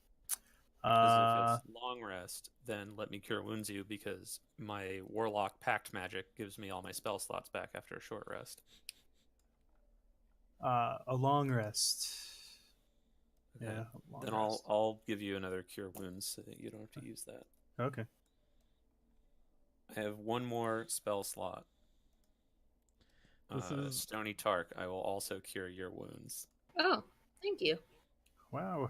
Because if it's long rest, then let me cure wounds you, because my warlock pact magic gives me all my spell slots back after a short rest. A long rest. Okay. Yeah. Long Then rest. I'll give you another cure wounds so that you don't have to use that. Okay. I have one more spell slot. This is Stony Tark. I will also cure your wounds. Oh, thank you. Wow.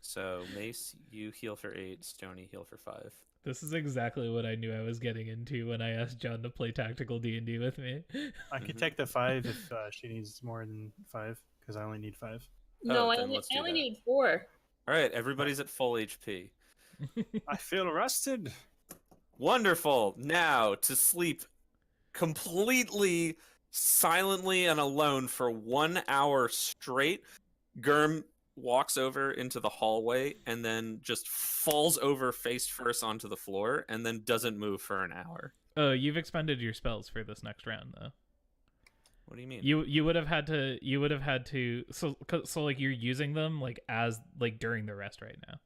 So Mace, you heal for 8. Stony, heal for 5. This is exactly what I knew I was getting into when I asked John to play tactical D&D with me. I can take the 5 if she needs more than 5, because I only need 5. No, I then only, let's do I only that. need 4. All right, everybody's at full HP. I feel rested. Wonderful. Now to sleep completely silently and alone for 1 hour straight. Gurm walks over into the hallway and then just falls over face first onto the floor and then doesn't move for an hour. Oh, you've expended your spells for this next round, though. What do you mean? You would have had to so like you're using them like as like during the rest right now.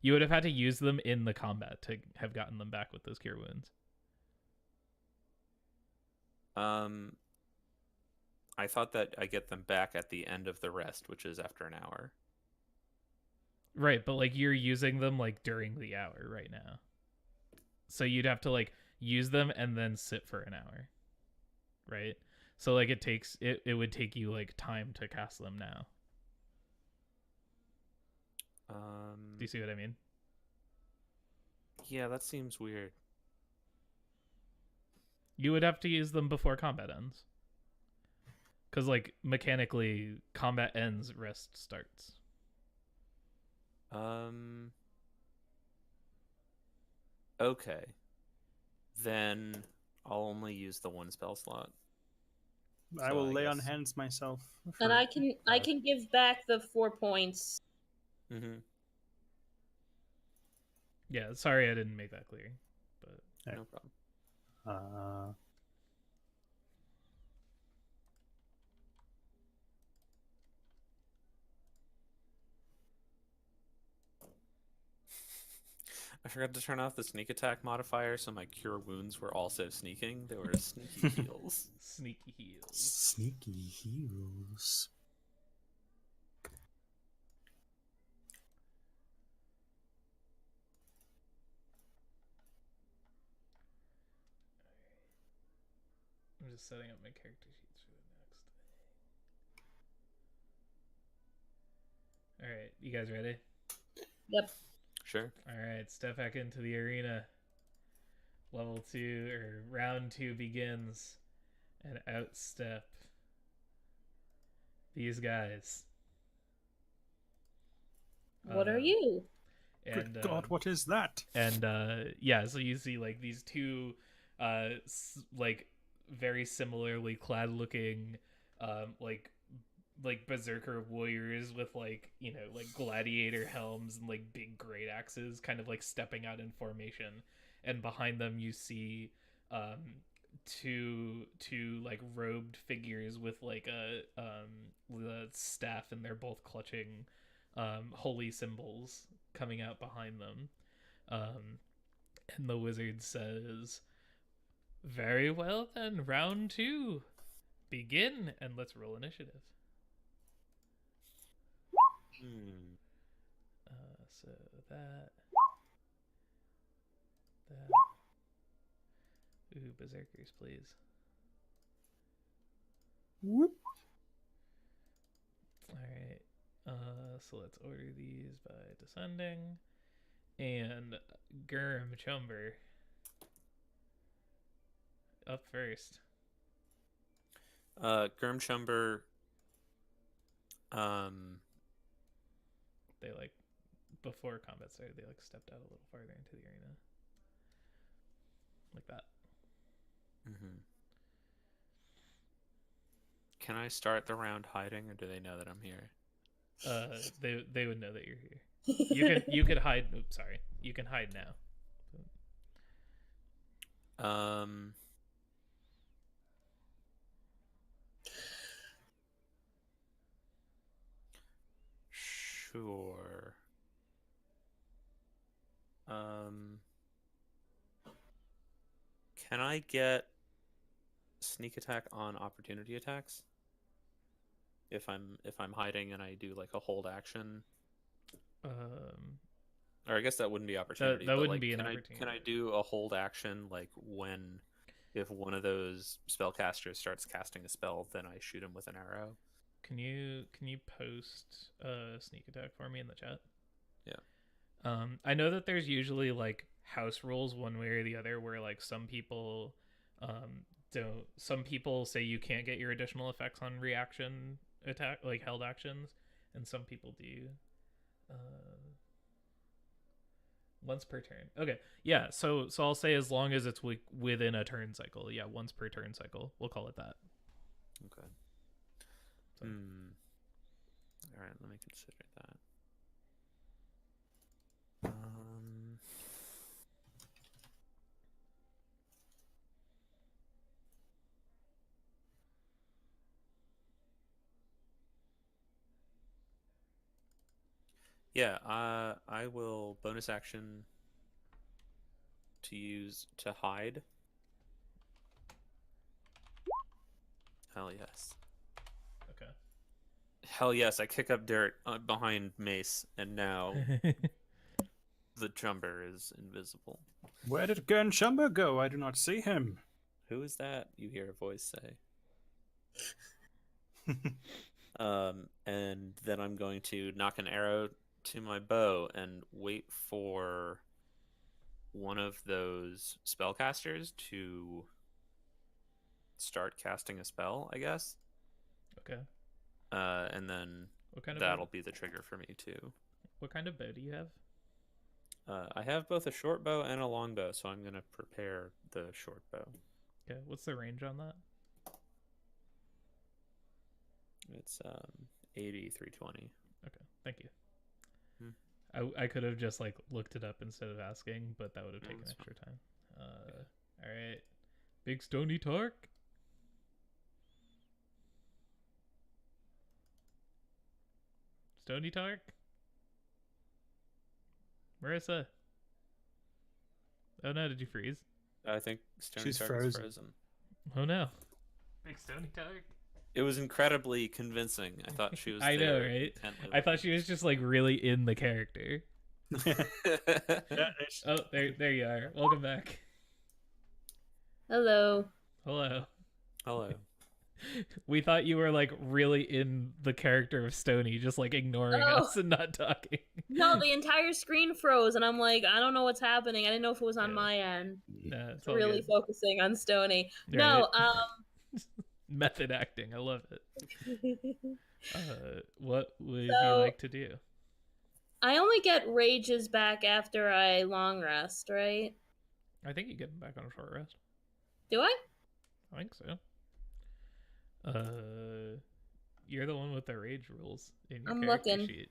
You would have had to use them in the combat to have gotten them back with those cure wounds. I thought that I get them back at the end of the rest, which is after an hour. Right, but like you're using them like during the hour right now. So you'd have to like use them and then sit for an hour. Right? So like it would take you like time to cast them now. Do you see what I mean? Yeah, that seems weird. You would have to use them before combat ends. Because, like, mechanically, combat ends, rest starts. Okay. Then I'll only use the 1 spell slot. I So will I lay on guess- hands myself. And for I can give back the 4 points. Mm-hmm. Yeah, sorry I didn't make that clear. But No problem. I forgot to turn off the sneak attack modifier, so my cure wounds were also sneaking. They were sneaky heals. sneaky heals. Sneaky heroes. I'm just setting up my character sheets for the next. Alright, you guys ready? Yep. Sure. Alright, step back into the arena. Level 2, or round 2 begins. And outstep these guys. What are you? And Good God, what is that? and yeah, so you see like these two like very similarly clad looking like berserker warriors with like, you know, like gladiator helms and like big great axes kind of like stepping out in formation, and behind them you see two like robed figures with like the staff, and they're both clutching holy symbols coming out behind them. And the wizard says, "Very well then, round 2. Begin, and let's roll initiative." So that. Ooh, berserkers, please. Whoop. Alright. So let's order these by descending. And Gurm Chumber up first. Gurmchumber, They like, before combat started, they like stepped out a little farther into the arena. Like that. Can I start the round hiding, or do they know that I'm here? They would know that you're here. You could hide. Oops, sorry. You can hide now. Sure. Can I get sneak attack on opportunity attacks? If I'm hiding and I do like a hold action, or I guess that wouldn't be opportunity. That but, wouldn't like, be an can opportunity. Can I do a hold action like if one of those spellcasters starts casting a spell, then I shoot him with an arrow? Can you post sneak attack for me in the chat? Yeah. I know that there's usually like house rules one way or the other, where like some people don't. Some people say you can't get your additional effects on reaction attack, like held actions, and some people do. Once per turn. Okay, yeah. So I'll say as long as it's within a turn cycle. Yeah, once per turn cycle. We'll call it that. Okay. So. All right, let me consider that. Yeah, I will bonus action to use to hide. Hell yes. Okay. Hell yes, I kick up dirt behind Mace, and now the Chumber is invisible. Where did Gurnchumber go? I do not see him. Who is that? You hear a voice say. And then I'm going to knock an arrow to my bow and wait for one of those spellcasters to start casting a spell, I guess. Okay. And then that'll be the trigger for me too. What kind of bow do you have? I have both a short bow and a long bow, so I'm gonna prepare the short bow. Okay. What's the range on that? It's 80, 320. Okay. Thank you. I could have just like looked it up instead of asking, but that would have taken extra time. All right. Big Stony Tark. Stony Tark. Marissa. Oh no, did you freeze? I think Stony She's Tark is frozen. frozen. Oh no. Big Stony Tark. It was incredibly convincing. I thought she was I there know, right? intently I thought she was just like really in the character. Yeah, Oh, there you are. Welcome back. Hello. Hello. Hello. We thought you were like really in the character of Stony, just like ignoring us and not talking. No, the entire screen froze, and I'm like, I don't know what's happening. I didn't know if it was on Yeah. my end. Nah, it's all Really good. focusing on Stony. Right. No, Method acting. I love it. What would you So- like to do? I only get rages back after I long rest, right? I think you get him back on a short rest. Do I? I think so. You're the one with the rage rules in your I'm character looking. sheet.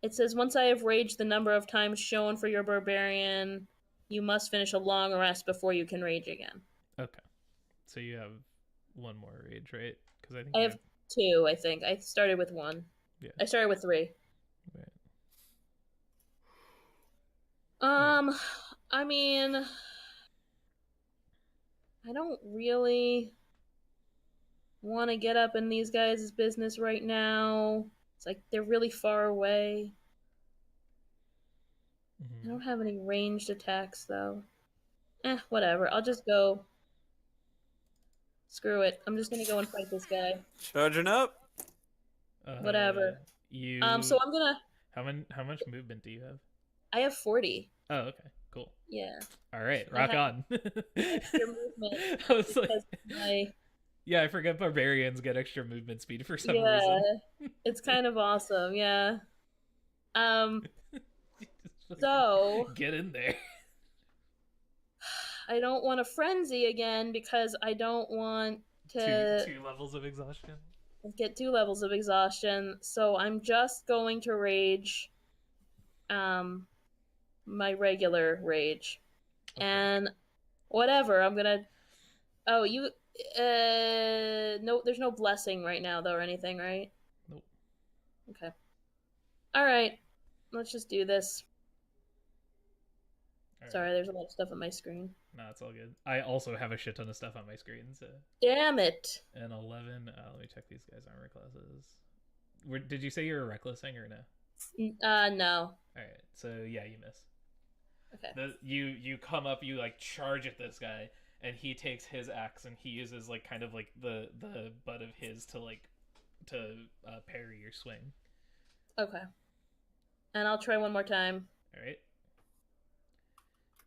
It says once I have raged the number of times shown for your barbarian, you must finish a long rest before you can rage again. Okay, so you have one more rage, right? Because I think I you have 2, I think. I started with 1. Yeah. I started with 3. Right. I mean, I don't really want to get up in these guys' business right now. It's like they're really far away. I don't have any ranged attacks though. Whatever. I'll just go. Screw it. I'm just gonna go and fight this guy. Charging up. Whatever. You. So I'm gonna. How much movement do you have? I have 40. Oh, okay, cool. Yeah. All right, I rock have on. extra movement I was like, my... yeah, I forget barbarians get extra movement speed for some yeah, reason. It's kind of awesome. Yeah. Just So get in there. I don't want to frenzy again because I don't want to Two levels of exhaustion. get 2 levels of exhaustion. So I'm just going to rage my regular rage. Okay. And whatever, I'm gonna oh you no, there's no blessing right now though or anything, right? Nope. Okay. Alright. Let's just do this. All Sorry, right. there's a lot of stuff on my screen. No, it's all good. I also have a shit ton of stuff on my screen. So. Damn it. And 11. Let me check these guys' armor classes. Did you say you were recklessing or no? No. All right. So yeah, you miss. Okay. You come up, you like charge at this guy, and he takes his axe and he uses like kind of like the butt of his to parry your swing. Okay. And I'll try one more time. All right.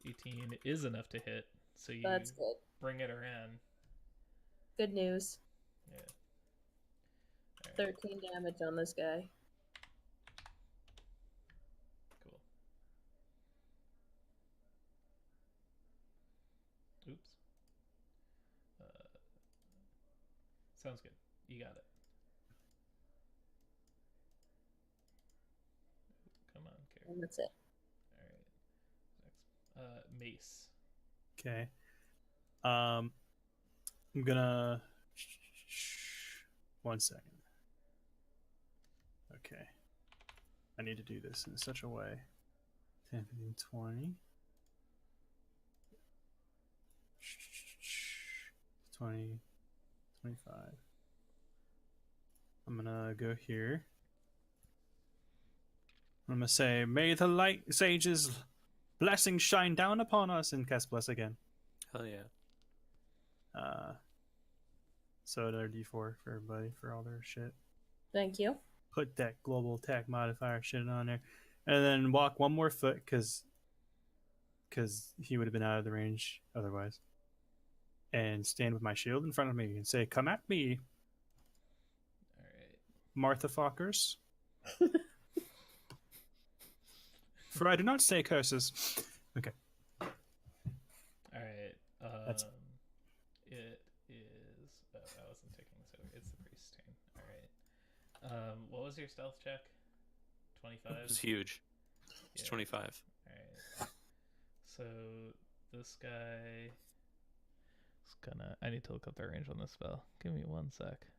18 is enough to hit, so you That's good. bring it around. Good news. Yeah. All right. 13 damage on this guy. Cool. Oops. Sounds good. You got it. Come on, character. And that's it. All right. Next. Mace. Okay. I'm gonna. 1 second. Okay. I need to do this in such a way. 10, 15, 20. 20, 25. I'm gonna go here. I'm gonna say, "May the light sages' blessings shine down upon us," and cast bless again. Hell yeah. So another D4 for everybody for all their shit. Thank you. Put that global attack modifier shit on there, and then walk 1 more foot because he would have been out of the range otherwise. And stand with my shield in front of me and say, "Come at me, All right. Martha Fockers." For I do not say curses. Okay. All right. That's- It is. Oh, I wasn't taking this over. It's the priest's turn. All right. What was your stealth check? 25. It's huge. It's Yeah. 25. All right. So this guy is gonna. I need to look up the range on this spell. Give me 1 sec.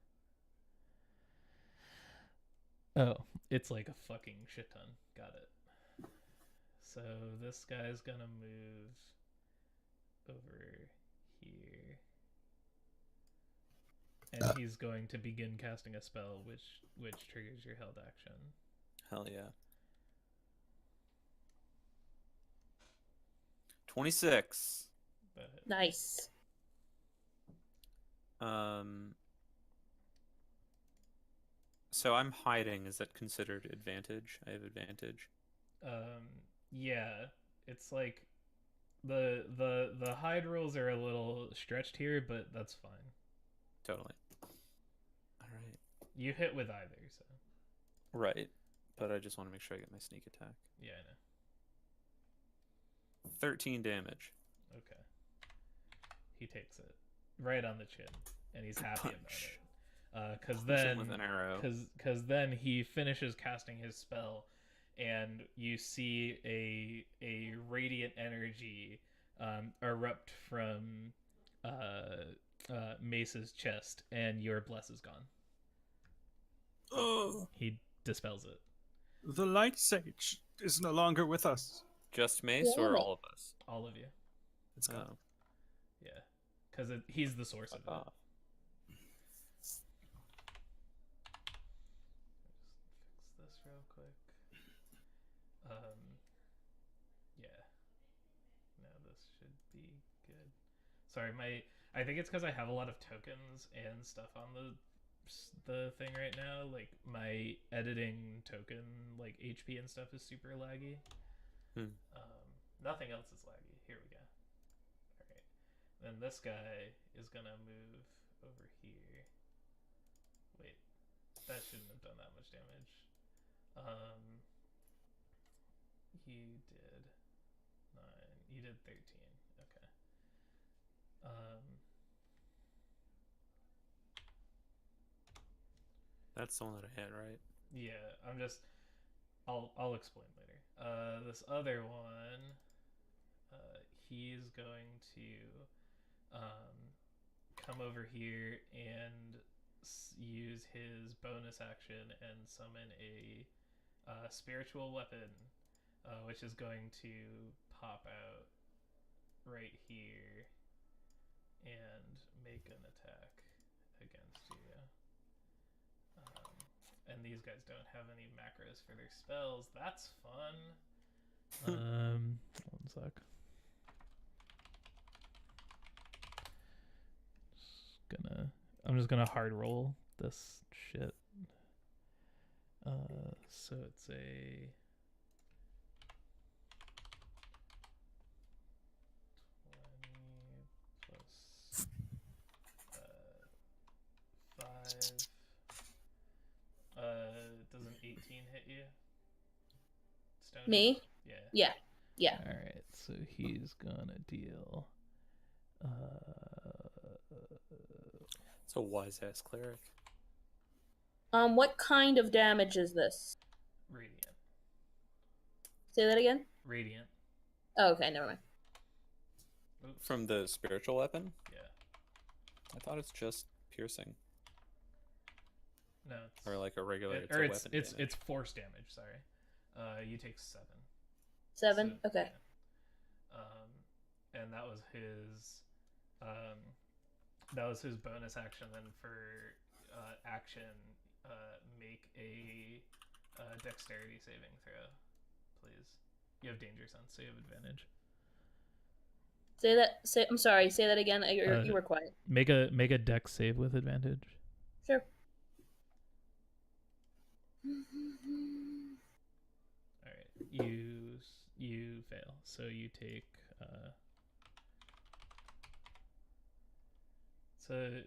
Oh, it's like a fucking shit ton. Got it. So this guy's gonna move over here. And he's going to begin casting a spell which triggers your held action. Hell yeah. 26. That hit. Nice. So I'm hiding. Is that considered advantage? I have advantage. Yeah. It's like the hide rules are a little stretched here, but that's fine. Totally. All right. You hit with either, so Right. But I just want to make sure I get my sneak attack. Yeah, I know. 13 damage. Okay. He takes it right on the chin, and he's happy about Punch. it. Because Punch him then, with an arrow. because then he finishes casting his spell, and you see a radiant energy erupt from Mace's chest, and your bless is gone. Oh, He dispels it. the light sage is no longer with us. Just Mace or Damn it. all of us? All of you. It's gone. Oh, Yeah, because he's the source fuck of it. off. Just fix this real quick. Yeah. No, this should be good. Sorry, I think it's because I have a lot of tokens and stuff on the thing right now. Like my editing token, like HP and stuff, is super laggy. Nothing else is laggy. Here we go. All right. Then this guy is gonna move over here. Wait, that shouldn't have done that much damage. You did 9. You did 13. Okay. That's the one that I hit, right? Yeah. I'll explain later. This other one, he's going to come over here and use his bonus action and summon a spiritual weapon, which is going to pop out right here and make an attack against you. And these guys don't have any macros for their spells. That's fun. 1 sec. I'm just gonna hard roll this shit. So it's a 20 plus 5. Does an 18 hit you? Stone? Me? Yeah. Yeah. Yeah. All right, so he's gonna deal. It's a wise ass cleric. What kind of damage is this? Radiant. Say that again? Radiant. Oh, okay, never mind. Oops. From the spiritual weapon? Yeah. I thought it's just piercing. No. Or like a regular It's weapon it's damage. force damage. Sorry. You take 7. 7? So, Okay. yeah. And that was his bonus action. Then for action, make a dexterity saving throw, please. You have danger sense, so you have advantage. I'm sorry, say that again. You were quiet. Make a dex save with advantage. Sure. All right, you fail, so you take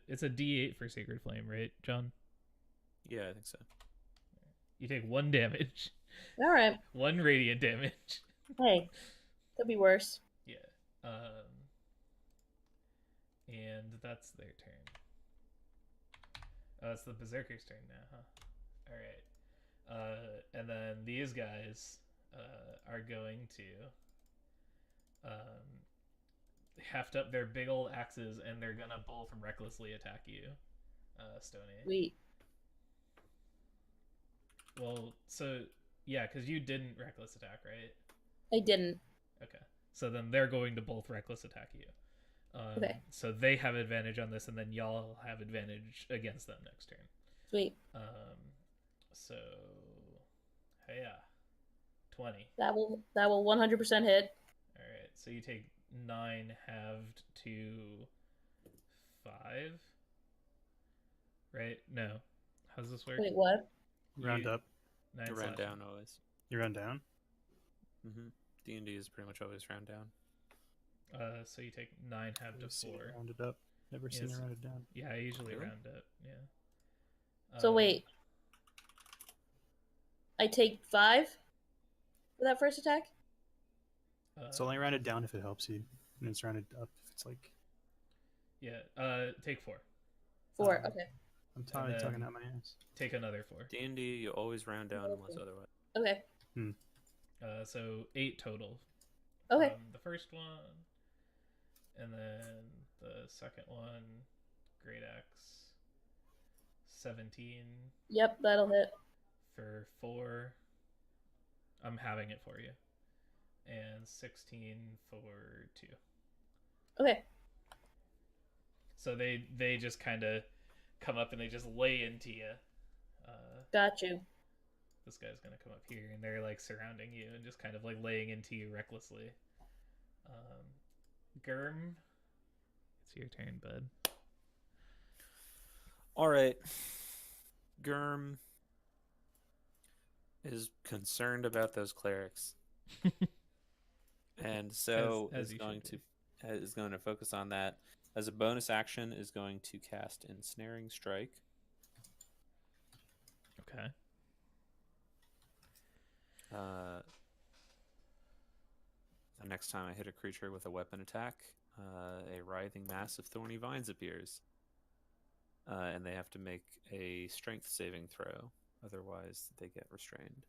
it's a D8 for Sacred Flame, right, John? Yeah, I think so. You take 1 damage. All right. 1 radiant damage. Hey, could be worse. Yeah. And that's their turn. It's the Berserker's turn now, huh? Alright. And then these guys are going to heft up their big old axes, and they're gonna both recklessly attack you, Stony. Sweet. Well, so, yeah, because you didn't reckless attack, right? I didn't. Okay. So then they're going to both reckless attack you. Okay. So they have advantage on this, and then y'all have advantage against them next turn. Sweet. So, yeah, 20. That will 100% hit. All right. So you take 9 halved to 5. Right? No. How does this work? Wait, what? Round up. 9 You round slashing. down always. You round down. Mm-hmm. D&D is pretty much always round down. So you take 9 halved to Never seen 4. it rounded up. Never seen Yes. it rounded down. Yeah, I usually Really? round up. Yeah. So wait. I take 5 for that first attack. It's only rounded down if it helps you, and it's rounded up if it's like. Yeah. Take 4. 4. Okay. I'm then- talking out my ass. Take another 4. D&D, you always round down unless otherwise. Okay. So 8 total. Okay. From the first one, and then the second one, Great Axe, 17 Yep, that'll hit. for 4. I'm having it for you, and 16 for 2. Okay. So they just kind of come up and they just lay into you. Got you. This guy's gonna come up here, and they're like surrounding you and just kind of like laying into you recklessly. Gurm, it's your turn, bud. All right. Gurm is concerned about those clerics, and so As is you going should to focus on that. As a bonus action, is going to cast Ensnaring Strike. Okay. The next time I hit a creature with a weapon attack, a writhing mass of thorny vines appears. And they have to make a strength saving throw. Otherwise, they get restrained.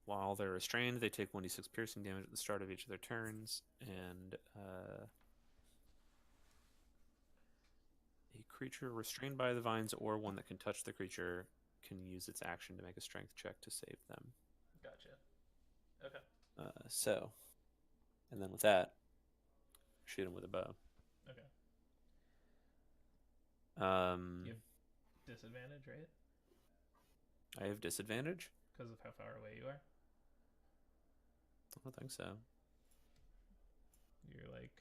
While they're restrained, they take 1d6 piercing damage at the start of each of their turns. And a creature restrained by the vines or one that can touch the creature can use its action to make a strength check to save them. Gotcha. Okay. And then with that, shoot him with a bow. Okay. Um, You have disadvantage, right? I have disadvantage? Because of how far away you are. I don't think so. You're like,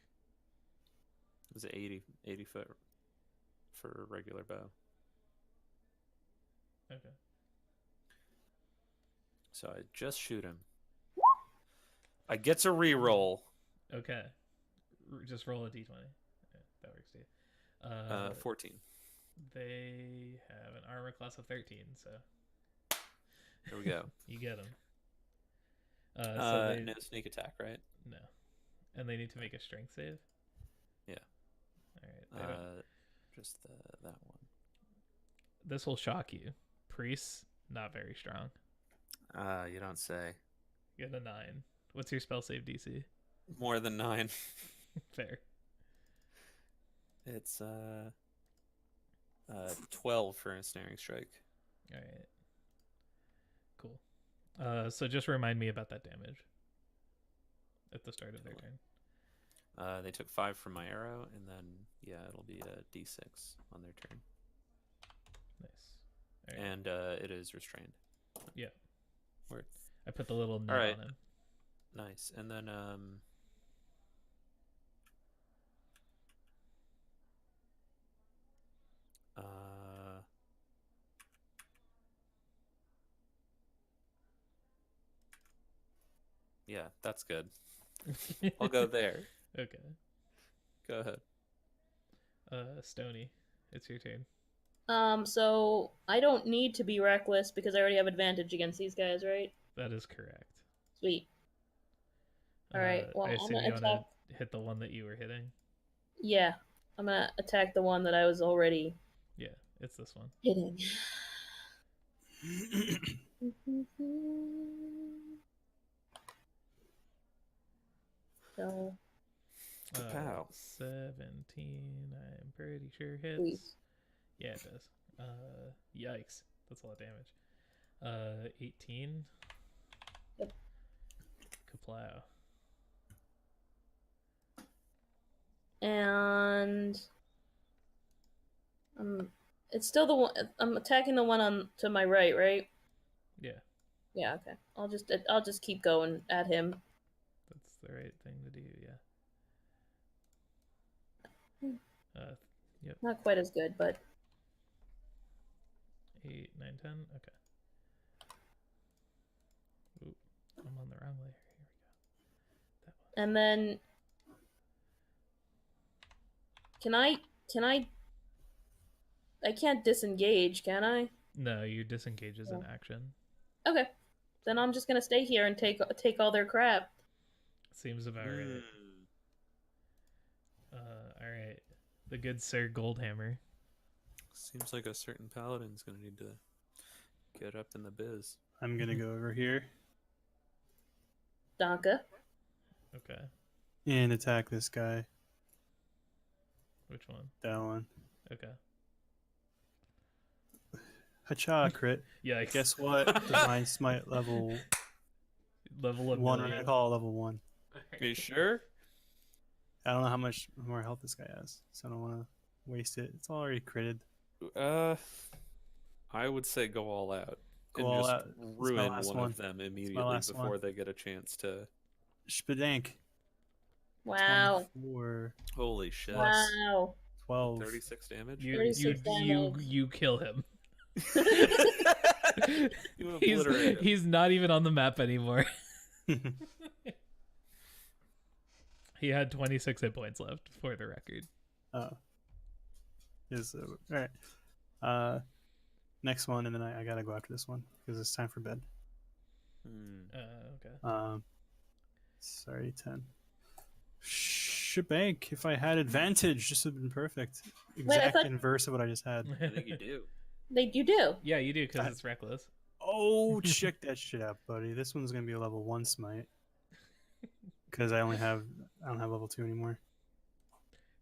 It was 80 foot for a regular bow. okay. So I just shoot him. I get to re-roll. Okay. Just roll a d20. Yeah, that works too. 14. They have an armor class of 13, so There we go. you get them. So they, No sneak attack, right? no, and they need to make a strength save. Yeah. All right. They don't- Just that one. This will shock you. Priests not very strong. You don't say. You get a 9. What's your spell save DC? More than 9. Fair. It's 12 for ensnaring strike. All right. Cool. So just remind me about that damage at the start of their turn. They took 5 from my arrow, and then it'll be a d6 on their turn. Nice. All right. And it is restrained. Yeah. Word. I put the little net right. on him. Nice. And then yeah, that's good. I'll go there. Okay. Go ahead. Stony, it's your turn. So I don't need to be reckless because I already have advantage against these guys, right? That is correct. Sweet. All right. Well, I I'm assume gonna you want to attack. hit the one that you were hitting. Yeah, I'm gonna attack the one that I was already Yeah, it's this one. hitting. So, Kapow. 17. I'm pretty sure hits. please. Yeah, it does. Yikes, that's a lot of damage. 18. Yep. Kaplow. And it's still the one. I'm attacking the one on to my right, right? Yeah, Yeah. Okay. I'll just keep going at him. that's the right thing to do. Yeah. Yep. Not quite as good, but 8, 9, 10. Okay. Ooh, I'm on the wrong layer. Here we go. That one. and then can I I can't disengage, can I? No, you disengage as an Oh. action. Okay. Then I'm just gonna stay here and take all their crap. Seems about right. Mm. All right. The good Sir Goldhammer. Seems like a certain paladin's gonna need to get up in the biz. I'm gonna go over here Donka. Okay. and attack this guy. Which one? That one. Okay. Hacha crit. Yikes. Guess what? Divine Smite level Level of 1. I'm gonna call it level 1. Are you sure? I don't know how much more health this guy has, so I don't want to waste it. It's already critted. I would say go all out. Go and all just out. It's my ruin last one one. of them It's immediately my last before one. they get a chance to. Spadank. Wow. 24, Holy shit! Wow. 12. 36 damage. You 36 damage. you kill him. You he's obliterate him. he's not even on the map anymore. He had 26 hit points left, for the record. Oh. Alright. Next one, and then I gotta go after this one because it's time for bed. Okay. Sorry, 10. Shabank. If I had advantage, this would have been perfect. Exact thought- inverse of what I just had. I think you do. You do. Yeah, you do because it's reckless. Oh, check that shit out, buddy. This one's gonna be a level 1 smite. Because I don't have level 2 anymore.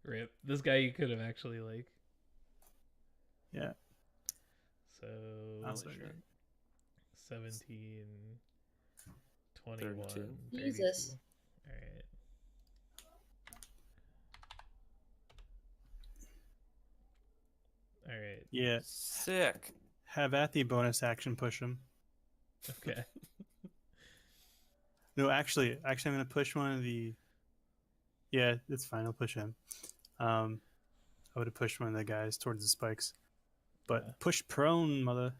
Rip. This guy you could have actually like. Yeah. So That's Holy shit. 17, 21, 32. 32. Jesus. All right. All right. Yeah. Sick. Have at the bonus action push him. Okay. No, actually, I'm gonna push one of the. Yeah, it's fine. I'll push him. I would have pushed one of the guys towards the spikes, but Yeah. push prone, mother.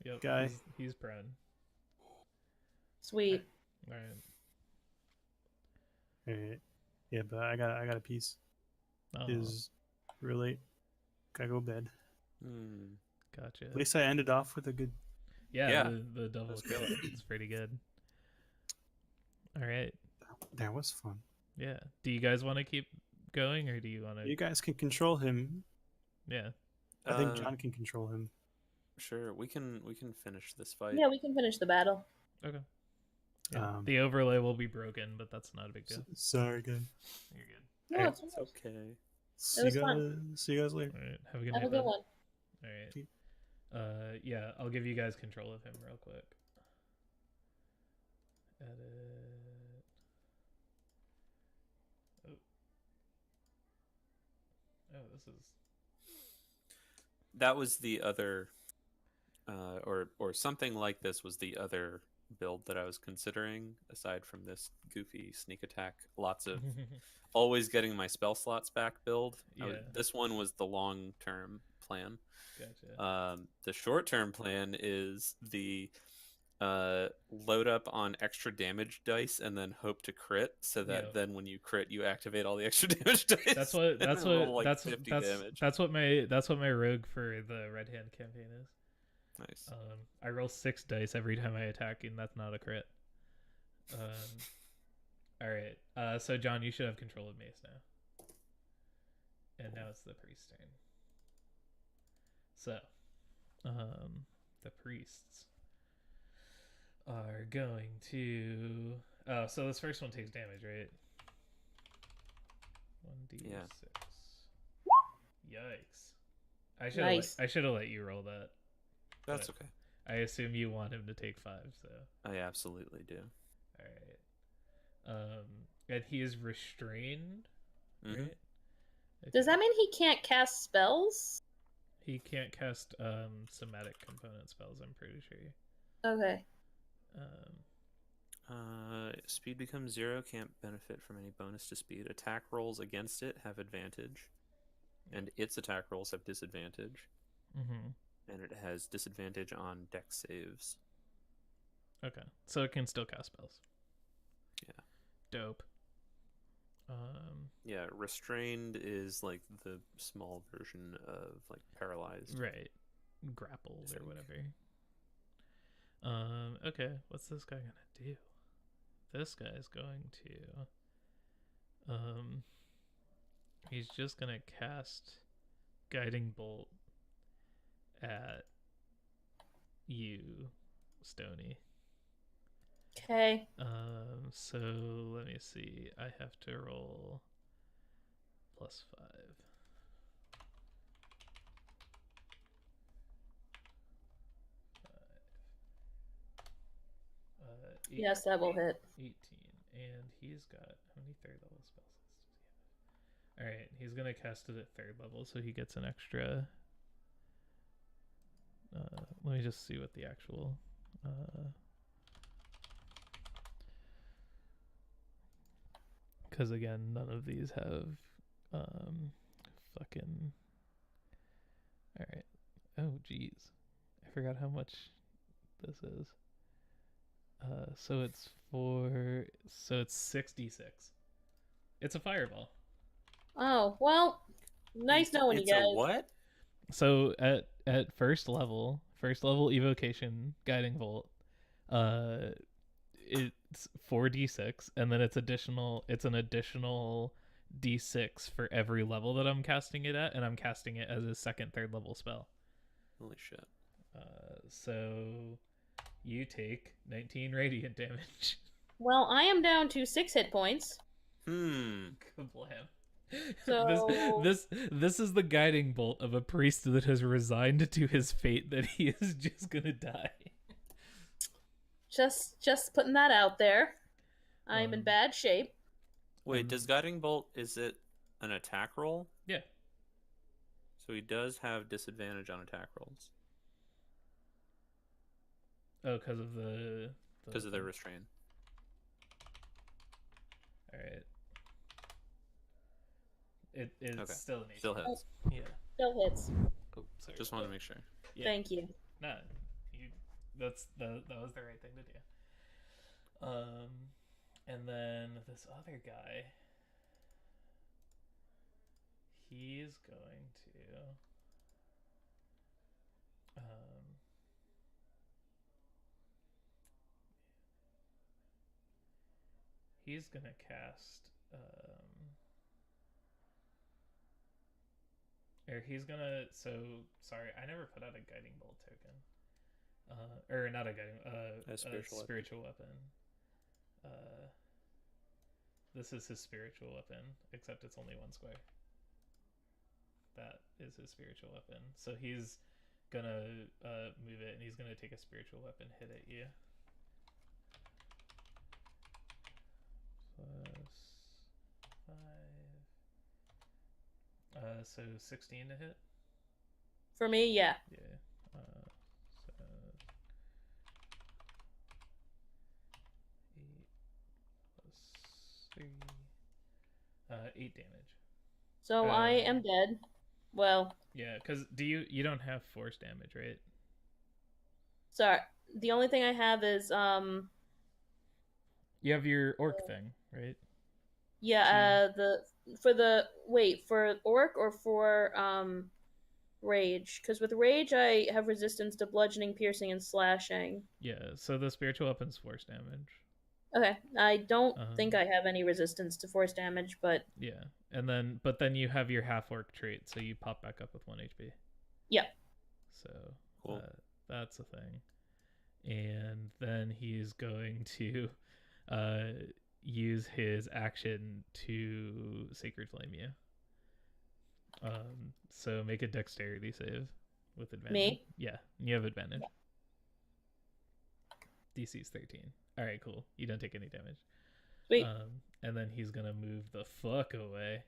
Yep. Guy. He's prone. Sweet. All right. Alright. Yeah, but I got a piece. Oh, Is real late. Gotta go to bed. Hmm. gotcha. At least I ended off with a good. Yeah, Yeah. the double That's kill. good. It's pretty good. All right. That was fun. Yeah. Do you guys want to keep going, or do you want to? You guys can control him. Yeah. I think Uh, John can control him. Sure, we can finish this fight. Yeah, we can finish the battle. Okay. Yeah. Um, The overlay will be broken, but that's not a big deal. Sorry, guys. You're good. No, Alright. it's It's fine. okay. See was you fun. guys. See you guys later. All right. Have a good Have night. a good bud. one. All right. See- Yeah, I'll give you guys control of him real quick. Edit. Oh. Oh, this is. That was the other, or something like this was the other build that I was considering. Aside from this goofy sneak attack, lots of always getting my spell slots back build. Yeah. This one was the long term plan. Gotcha. The short term plan is the load up on extra damage dice and then hope to crit, so that Yep. then when you crit, you activate all the extra damage dice. That's what. and That's roll, what. like, That's 50 that's damage. that's what my rogue for the Red Hand campaign is. Nice. I roll 6 dice every time I attack, and that's not a crit. All right. So John, you should have control of Mace now. And now it's the priest's turn. So, the priests are going to. Oh, so this first one takes damage, right? 1d6. Yeah. Yikes! I should Nice. I should have let you roll that. That's but okay. I assume you want him to take 5, so I absolutely do. all right. And he is restrained, Mhm. right? Does that mean he can't cast spells? He can't cast somatic component spells, I'm pretty sure. Okay. Speed becomes 0. Can't benefit from any bonus to speed. Attack rolls against it have advantage, and its attack rolls have disadvantage. Mm-hmm. And it has disadvantage on dex saves. Okay, so it can still cast spells. Yeah. Dope. Yeah, restrained is like the small version of like paralyzed. Right. Grappled I or think. whatever. Okay, what's this guy gonna do? This guy's going to he's just gonna cast Guiding Bolt at you, Stony. Okay. So let me see. I have to roll +5. Yes, that will hit. 18. And he's got how many third level spell slots does he have? Alright, he's gonna cast it at third level, so he gets an extra. Let me just see what the actual. Because again, none of these have fucking. Alright. Oh, jeez. I forgot how much this is. So it's 66. It's a fireball. Oh, well, nice knowing you It's guys. a what? So at first level evocation guiding bolt, it's 4d6, and then it's an additional d6 for every level that I'm casting it at, and I'm casting it as a second, third level spell. Holy shit. So you take 19 radiant damage. Well, I am down to 6 hit points. Kablam. So- This is the guiding bolt of a priest that has resigned to his fate that he is just gonna die. Just putting that out there. I'm in Um, bad shape. Wait, does Guiding Bolt, is it an attack roll? Yeah. So he does have disadvantage on attack rolls Oh, because of the. because of their restraint. All right. It's Okay. still an Still AC. hits. Yeah. Still hits. Oh, sorry. Just wanted to make sure. Yeah. Thank you. Nah, that was the right thing to do. And then this other guy, he's going to he's gonna cast or he's gonna sorry, I never put out a guiding bolt token. Or not a guiding A spiritual weapon. This is his spiritual weapon, except it's only 1 square. That is his spiritual weapon. So he's gonna move it, and he's gonna take a spiritual weapon hit at you. +5. So 16 to hit. For me, yeah. Yeah. So 8 + 3. 8 damage. So I am dead. Well, Yeah, because you don't have force damage, right? sorry. The only thing I have is You have your orc thing, right? yeah, for orc or for rage? Because with rage I have resistance to bludgeoning, piercing, and slashing. Yeah, so the spiritual weapon's force damage. Okay, I don't think I have any resistance to force damage, but Yeah, but then you have your half orc trait, so you pop back up with 1 HP. yeah. So Cool. that's a thing. And then he's going to use his action to Sacred Flame you. So make a dexterity save with advantage. Me? Yeah, you have advantage. DC's 13. All right, cool. You don't take any damage. Sweet. And then he's gonna move the fuck away.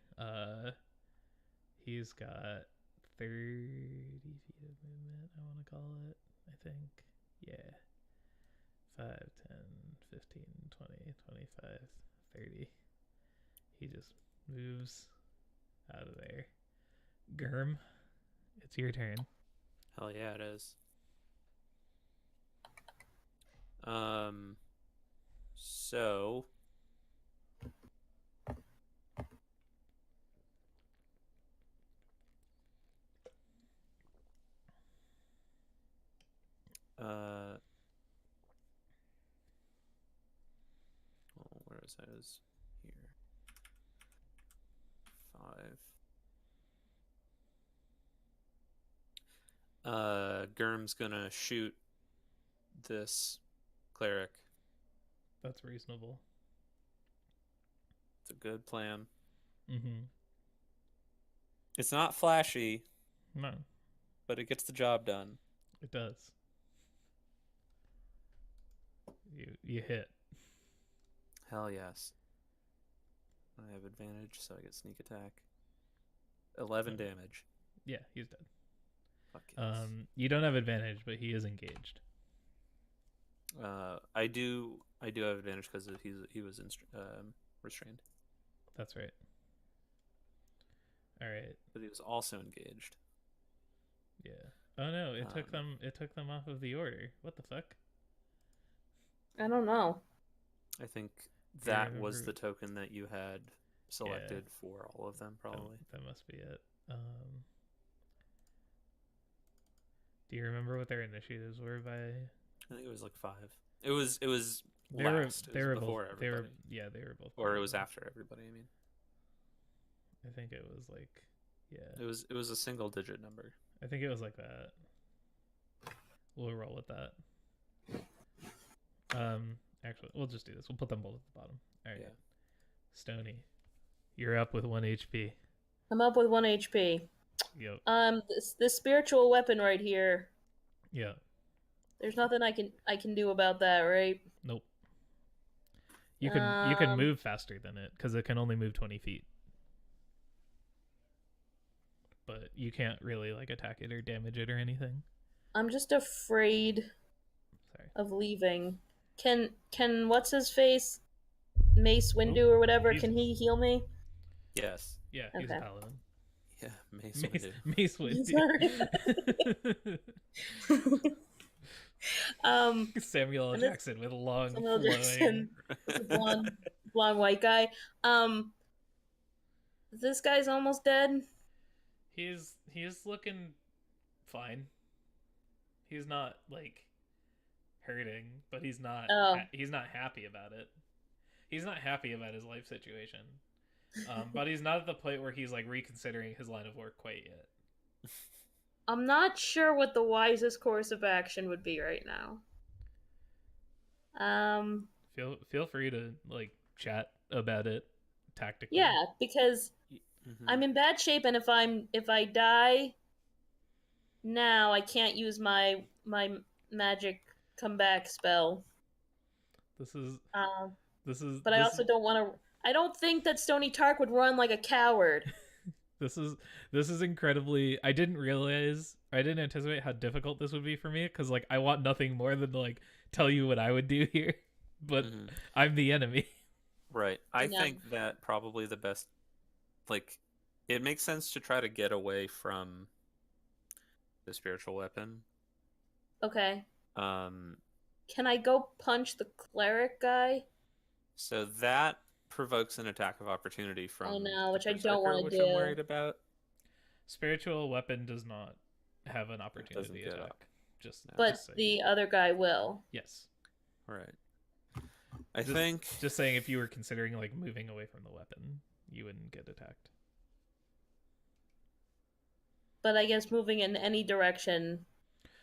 He's got 30 feet of movement, I want to call it. I think. Yeah. 5, 10, 15, 20, 25, 30. He just moves out of there. Germ, it's your turn. Hell yeah, it is. So says here. 5. Gurm's gonna shoot this cleric. That's reasonable. It's a good plan. Mm-hmm. It's not flashy, No, but it gets the job done. it does. You hit. Hell yes. I have advantage, so I get sneak attack. 11 damage. Yeah, he's dead. Fuck yes. You don't have advantage, but he is engaged. I do have advantage because he was restrained, That's right. All right. but he was also engaged. Yeah. Oh no! It took them off of the order. What the fuck? I don't know. I think Yeah, I that was remember- the token that you had selected for all of them, probably. That must be it. Do you remember what their initiatives were by? I think it was like 5. It was They were last. they it was were before both they everybody, were they were both. or it was before. after everybody. I mean, I think it was like it was a single digit number. I think it was like that. We'll roll with that. Actually, we'll just do this. We'll put them both at the bottom. All right. Yeah. Stony, you're up with 1 HP. I'm up with 1 HP. Yep. This spiritual weapon right here. Yep. There's nothing I can do about that, right? Nope. You can move faster than it because it can only move 20 feet. But you can't really like attack it or damage it or anything. I'm just afraid Sorry. of leaving. Can what's his face? Mace Windu or whatever, he's- can he heal me? Yes. Yeah, he's Okay. a paladin. Yeah. Mace Windu. Mace Windu. Samuel L. And this- Jackson with long Samuel flowing. Jackson, the blonde white guy. This guy's almost dead. He's looking fine. He's not like hurting, but he's not he's not happy about it. He's not happy about his life situation. But he's not at the point where he's like reconsidering his line of work quite yet. I'm not sure what the wisest course of action would be right now. Feel free to like chat about it tactically. Yeah, because Mhm. I'm in bad shape, and if I die now, I can't use my magic comeback spell. This is But I also don't want to. I don't think that Stony Tark would run like a coward. This is incredibly. I didn't anticipate how difficult this would be for me because like I want nothing more than to like tell you what I would do here, but Mhm. I'm the enemy. Right. I Yeah. think that probably the best, like, it makes sense to try to get away from the spiritual weapon. Okay. Um, Can I go punch the cleric guy? so that provokes an attack of opportunity from know, the which I don't Berserker, wanna which do. I'm worried about. Spiritual weapon does not have an doesn't opportunity get attack. up. Just No. But just saying. the other guy will. Yes. Right. I think Just saying, if you were considering like moving away from the weapon, you wouldn't get attacked. But I guess moving in any direction.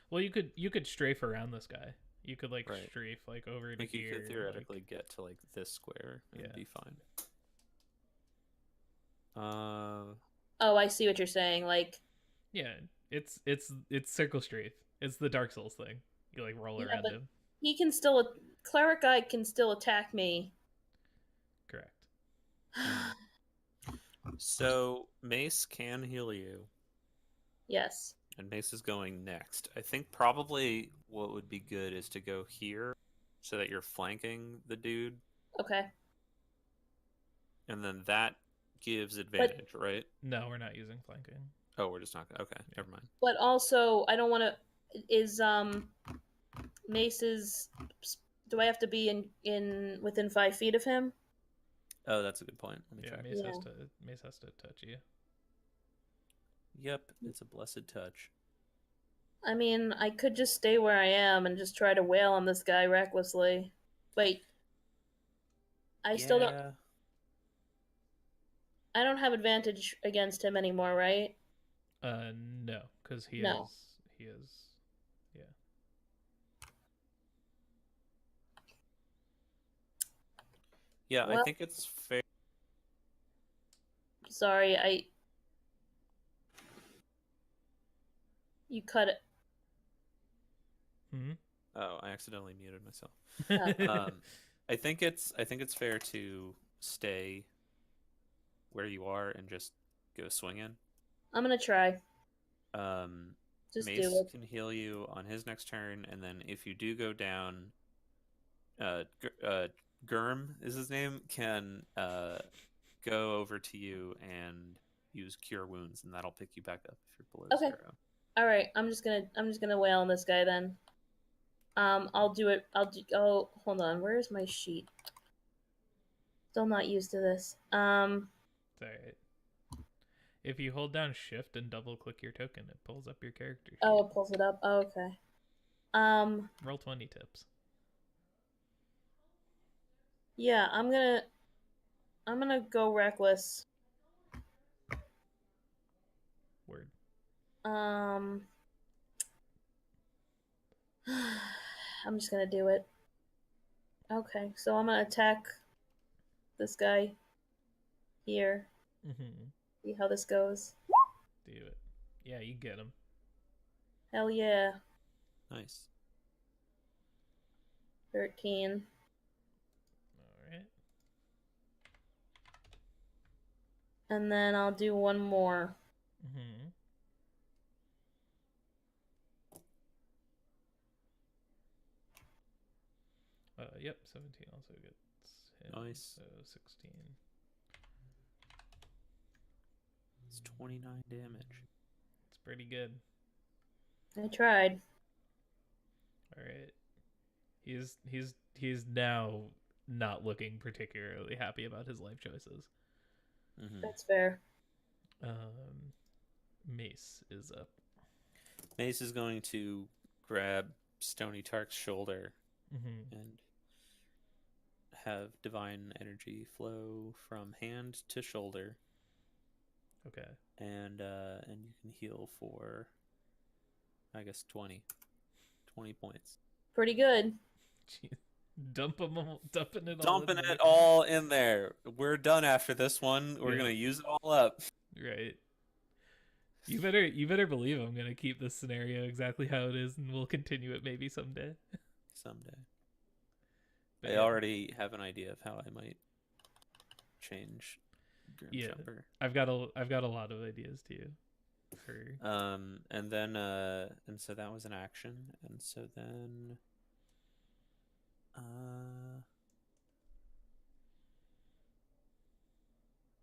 Well, you could strafe around this guy. You could like Right. strafe like over to like you here. could theoretically get to like this square and Yeah. be fine. Oh, I see what you're saying. Like, Yeah, it's circle strafe. It's the Dark Souls thing. You like roll Yeah, around but- him. he can still. Cleric guy can still attack me. Correct. So Mace can heal you, Yes. and Mace is going next. I think probably what would be good is to go here, so that you're flanking the dude, Okay. and then that gives advantage, right? No, we're not using flanking. Oh, we're just not gonna. Okay, never mind. But also, I don't want to. Is Mace's? Do I have to be in within 5 feet of him? Oh, that's a good point. Let me Yeah, check. Mace has to touch you. Yep, it's a blessed touch. I mean, I could just stay where I am and just try to wail on this guy recklessly. Wait. I still don't. Yeah. I don't have advantage against him anymore, right? No, because No. he has, yeah. Yeah, I Well- think it's fair. Sorry, you cut it. Hmm? Oh, I accidentally muted myself. Oh. I think it's fair to stay where you are and just go swinging. I'm gonna try. Um, Just Mace do it. can heal you on his next turn, and then if you do go down, Gurm is his name, can go over to you and use Cure Wounds, and that'll pick you back up if you're below Okay. 0. All right, I'm just gonna wail on this guy then. I'll do it. Oh, hold on. Where's my sheet? Still not used to this. It's alright. If you hold down shift and double click your token, it pulls up your character sheet. Oh, it pulls it up. Oh, okay. Roll 20 tips. Yeah, I'm gonna go reckless. Word. I'm just gonna do it. Okay, so I'm gonna attack this guy here. Mm-hmm. See how this goes. Do it. Yeah, you get him. Hell yeah. Nice. 13. Alright. And then I'll do one more. Mm-hmm. Yep, 17 also gets hit. Nice. So 16. It's 29 damage. It's pretty good. I tried. Alright. He's now not looking particularly happy about his life choices. Mm-hmm. That's fair. Mace is up. Mace is going to grab Stony Tark's shoulder Mm-hmm. and have divine energy flow from hand to shoulder, Okay. and you can heal for, I guess, 20 points. Pretty good. Jeez. Dumping it all. Dumping in there. it all in there. We're done after this one. We're Yeah. gonna use it all up. Right. You better believe I'm gonna keep this scenario exactly how it is, and we'll continue it maybe someday. Someday. But I yeah. already have an idea of how I might change Grim Yeah. Jumper. I've got a lot of ideas too. For And then and so that was an action, and so then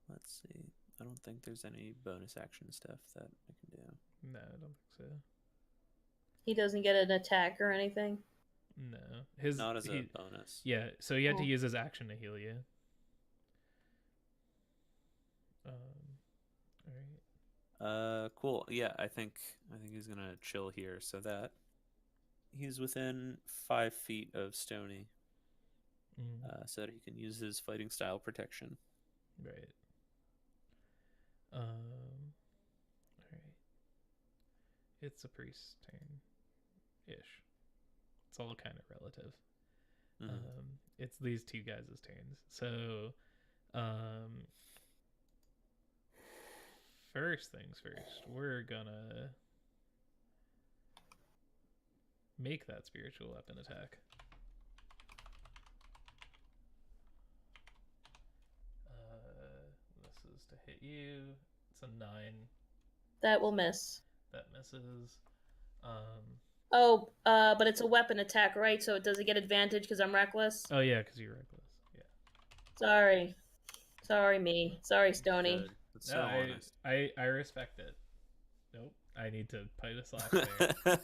let's see. I don't think there's any bonus action stuff that I can do. no, I don't think so. He doesn't get an attack or anything. No, his Not as a bonus. Yeah, so he had to Oh. use his action to heal you. All right. Cool. Yeah, I think he's gonna chill here, so that he's within 5 feet of Stony, so that he can use his fighting style protection. Right. All right. It's a priest's turn, ish. It's all kind of relative. Mhm. It's these two guys' turns. So, first things first, we're gonna make that spiritual weapon attack. This is to hit you. It's a 9. That will miss. That misses. Oh, but it's a weapon attack, right? So does it get advantage because I'm reckless? Oh yeah, because you're reckless. Yeah. Sorry. Sorry, me. Sorry, Stony. Good. That's so No, honest. I respect it. Nope. I need to put a slash there.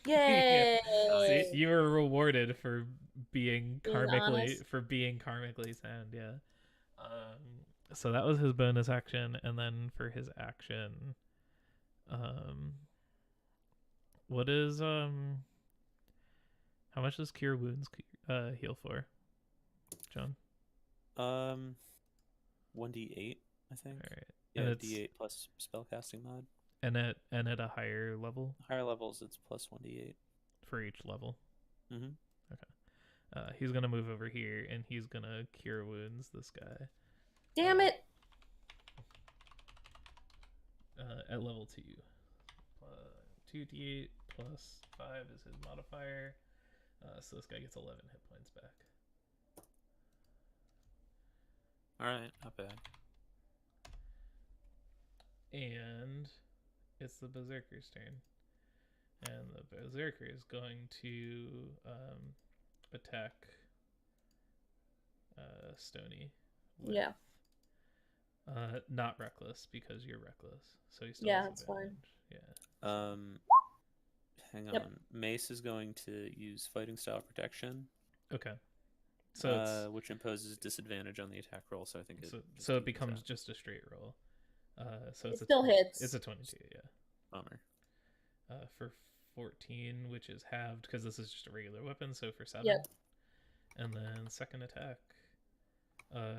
Yay! See, you were rewarded for being Being karmically honest. sound. Yeah. So that was his bonus action, and then for his action, what is How much does Cure Wounds heal for, John? 1d8, I think. All right. Yeah, And it's d8 plus spellcasting mod. and at a higher level Higher levels, it's plus 1d8. for each level. Mm-hmm. He's gonna move over here and he's gonna Cure Wounds this guy. Damn it! At level 2. 2d8 plus 5 is his modifier. So this guy gets 11 hit points back. Alright, not bad. And it's the Berserker's turn. And the Berserker is going to attack Stony. With, Yeah. not reckless because you're reckless. So he still Yeah, has that's fine. advantage. Yeah. Hang Yep. on. Mace is going to use fighting style protection. Okay. So which imposes disadvantage on the attack roll, so I think it's it so it becomes just a straight roll. So It it's still hits. It's a 22, yeah. bummer. For 14, which is halved because this is just a regular weapon. So for 7. Yep. And then second attack,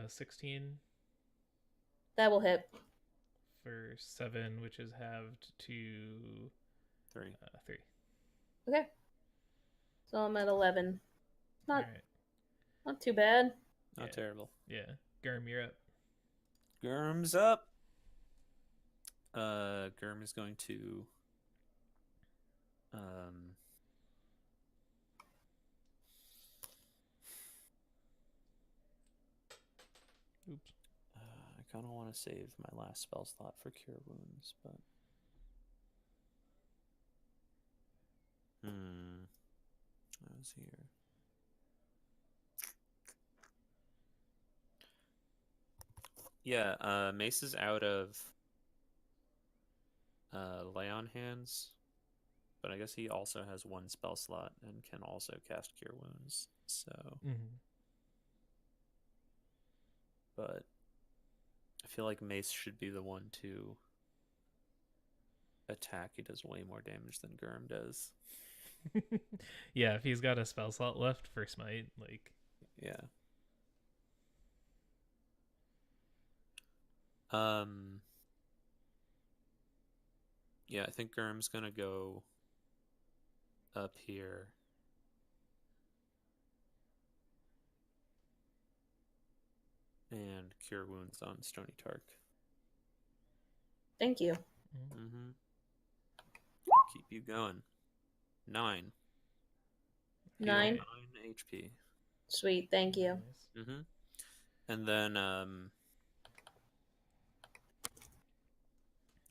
16 That will hit. for 7, which is halved to 3. 3. Okay. So I'm at 11. Not All right. not too bad. Not Yeah. terrible. Yeah. Gurm, you're up. Gurm's up. Gurm is going to Oops. I kind of want to save my last spell slot for Cure Wounds, but I was here. Yeah, Mace is out of Lay on Hands, but I guess he also has 1 spell slot and can also cast Cure Wounds. So, but I feel like Mace should be the one to attack. He does way more damage than Gurm does. Yeah, if he's got a spell slot left for Smite, like Yeah. Yeah, I think Gurm's gonna go up here. And Cure Wounds on Stony Tark. Thank you. Mm-hmm. Keep you going. 9. 9. 9 HP. Sweet. Thank you. nice. Mm-hmm. And then,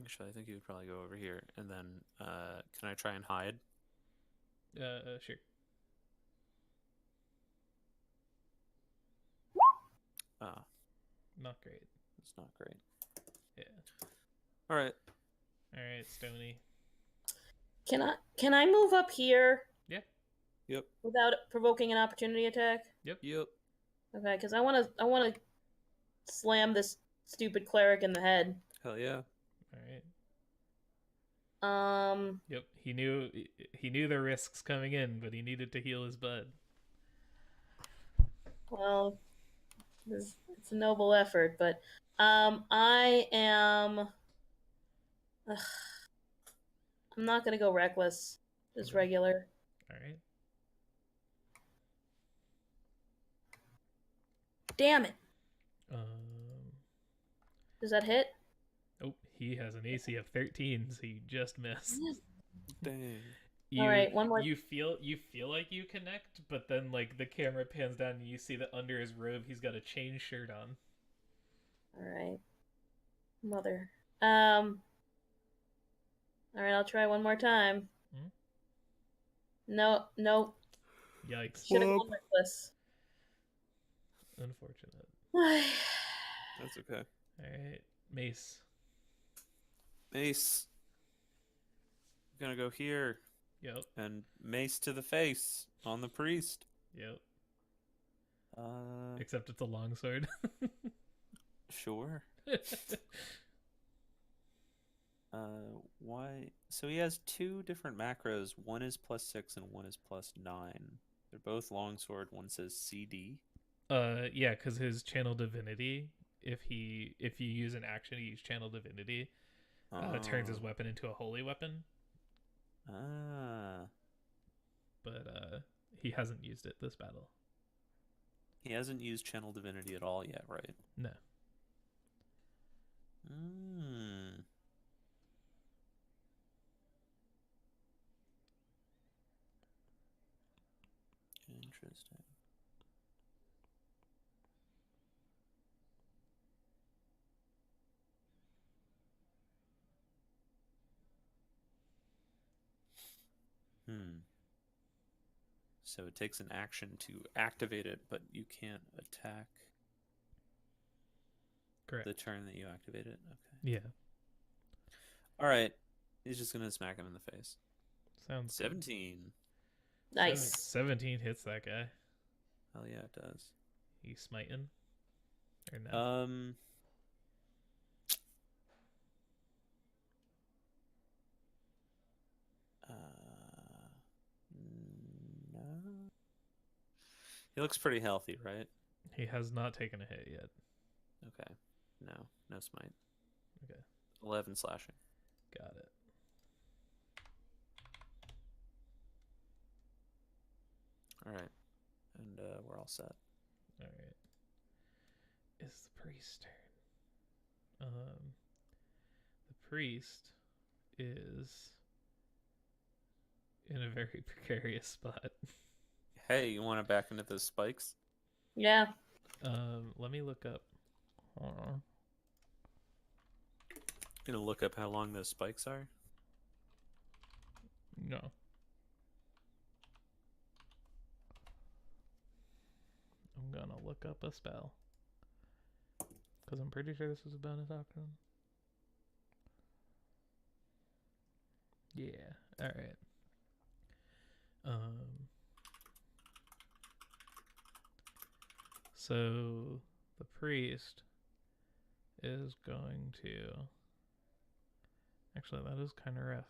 actually, I think you would probably go over here. And then, can I try and hide? Sure. Ah, Not great. it's not great. Yeah. All right. All right, Stony. Can I move up here Yep. without provoking an opportunity attack? Yep. Okay, because I want to slam this stupid cleric in the head. Hell yeah. All right. Yep. He knew the risks coming in, but he needed to heal his bud. Well, it's a noble effort, but I am. Ugh, I'm not gonna go reckless. Just Okay. regular. All right. Damn it! Does that hit? Oh, he has an AC of 13, so you just missed. Dang. All right, one more. You feel like you connect, but then like the camera pans down and you see that under his robe he's got a chain shirt on. All right, mother. All right, I'll try one more time. Hmm? No. Yikes! Should have gone reckless. Unfortunate. That's okay. All right, Mace. Mace. I'm gonna go here. Yep. And mace to the face on the priest. Yep. Uh, Except it's a longsword. sure. Why? So he has 2 different macros. One is +6 and one is +9. They're both longsword. One says CD. Yeah, because his channel divinity, if you use an action to use channel divinity, turns his weapon into a holy weapon. Ah. But he hasn't used it this battle. He hasn't used channel divinity at all yet, right? No. Interesting. So it takes an action to activate it, but you can't attack Correct. the turn that you activate it. Okay. Yeah. All right. He's just gonna smack him in the face. Sounds 17. Nice. 17 hits that guy. Hell yeah, it does. He's smiting. Or no? No. He looks pretty healthy, right? He has not taken a hit yet. Okay. No smite. Okay. 11 slashing. Got it. All right. And we're all set. All right. It's the priest's turn. The priest is in a very precarious spot. Hey, you want to back into those spikes? Yeah. Let me look up. Hold on. Gonna look up how long those spikes are. No. I'm gonna look up a spell. Because I'm pretty sure this was a bonus action. Yeah. Alright. So the priest is going to... Actually, that is kind of rough.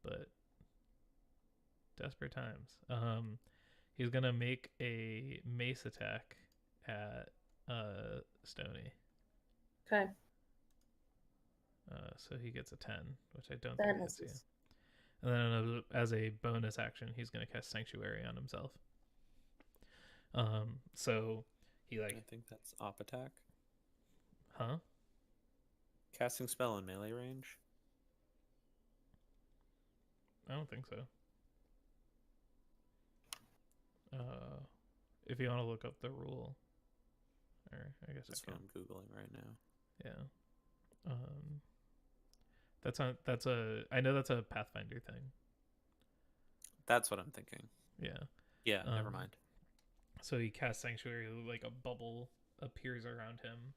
But desperate times. He's gonna make a mace attack at Stony. Okay. So he gets a 10, which I don't That think hits you. misses. And then as a bonus action, he's gonna cast Sanctuary on himself. So he I think that's op attack. Huh? Casting spell in melee range. I don't think so. If you want to look up the rule, or I guess That's I what can. I'm googling right now. Yeah. I know that's a Pathfinder thing. That's what I'm thinking. Yeah. Yeah, never mind. So he casts Sanctuary, like a bubble appears around him.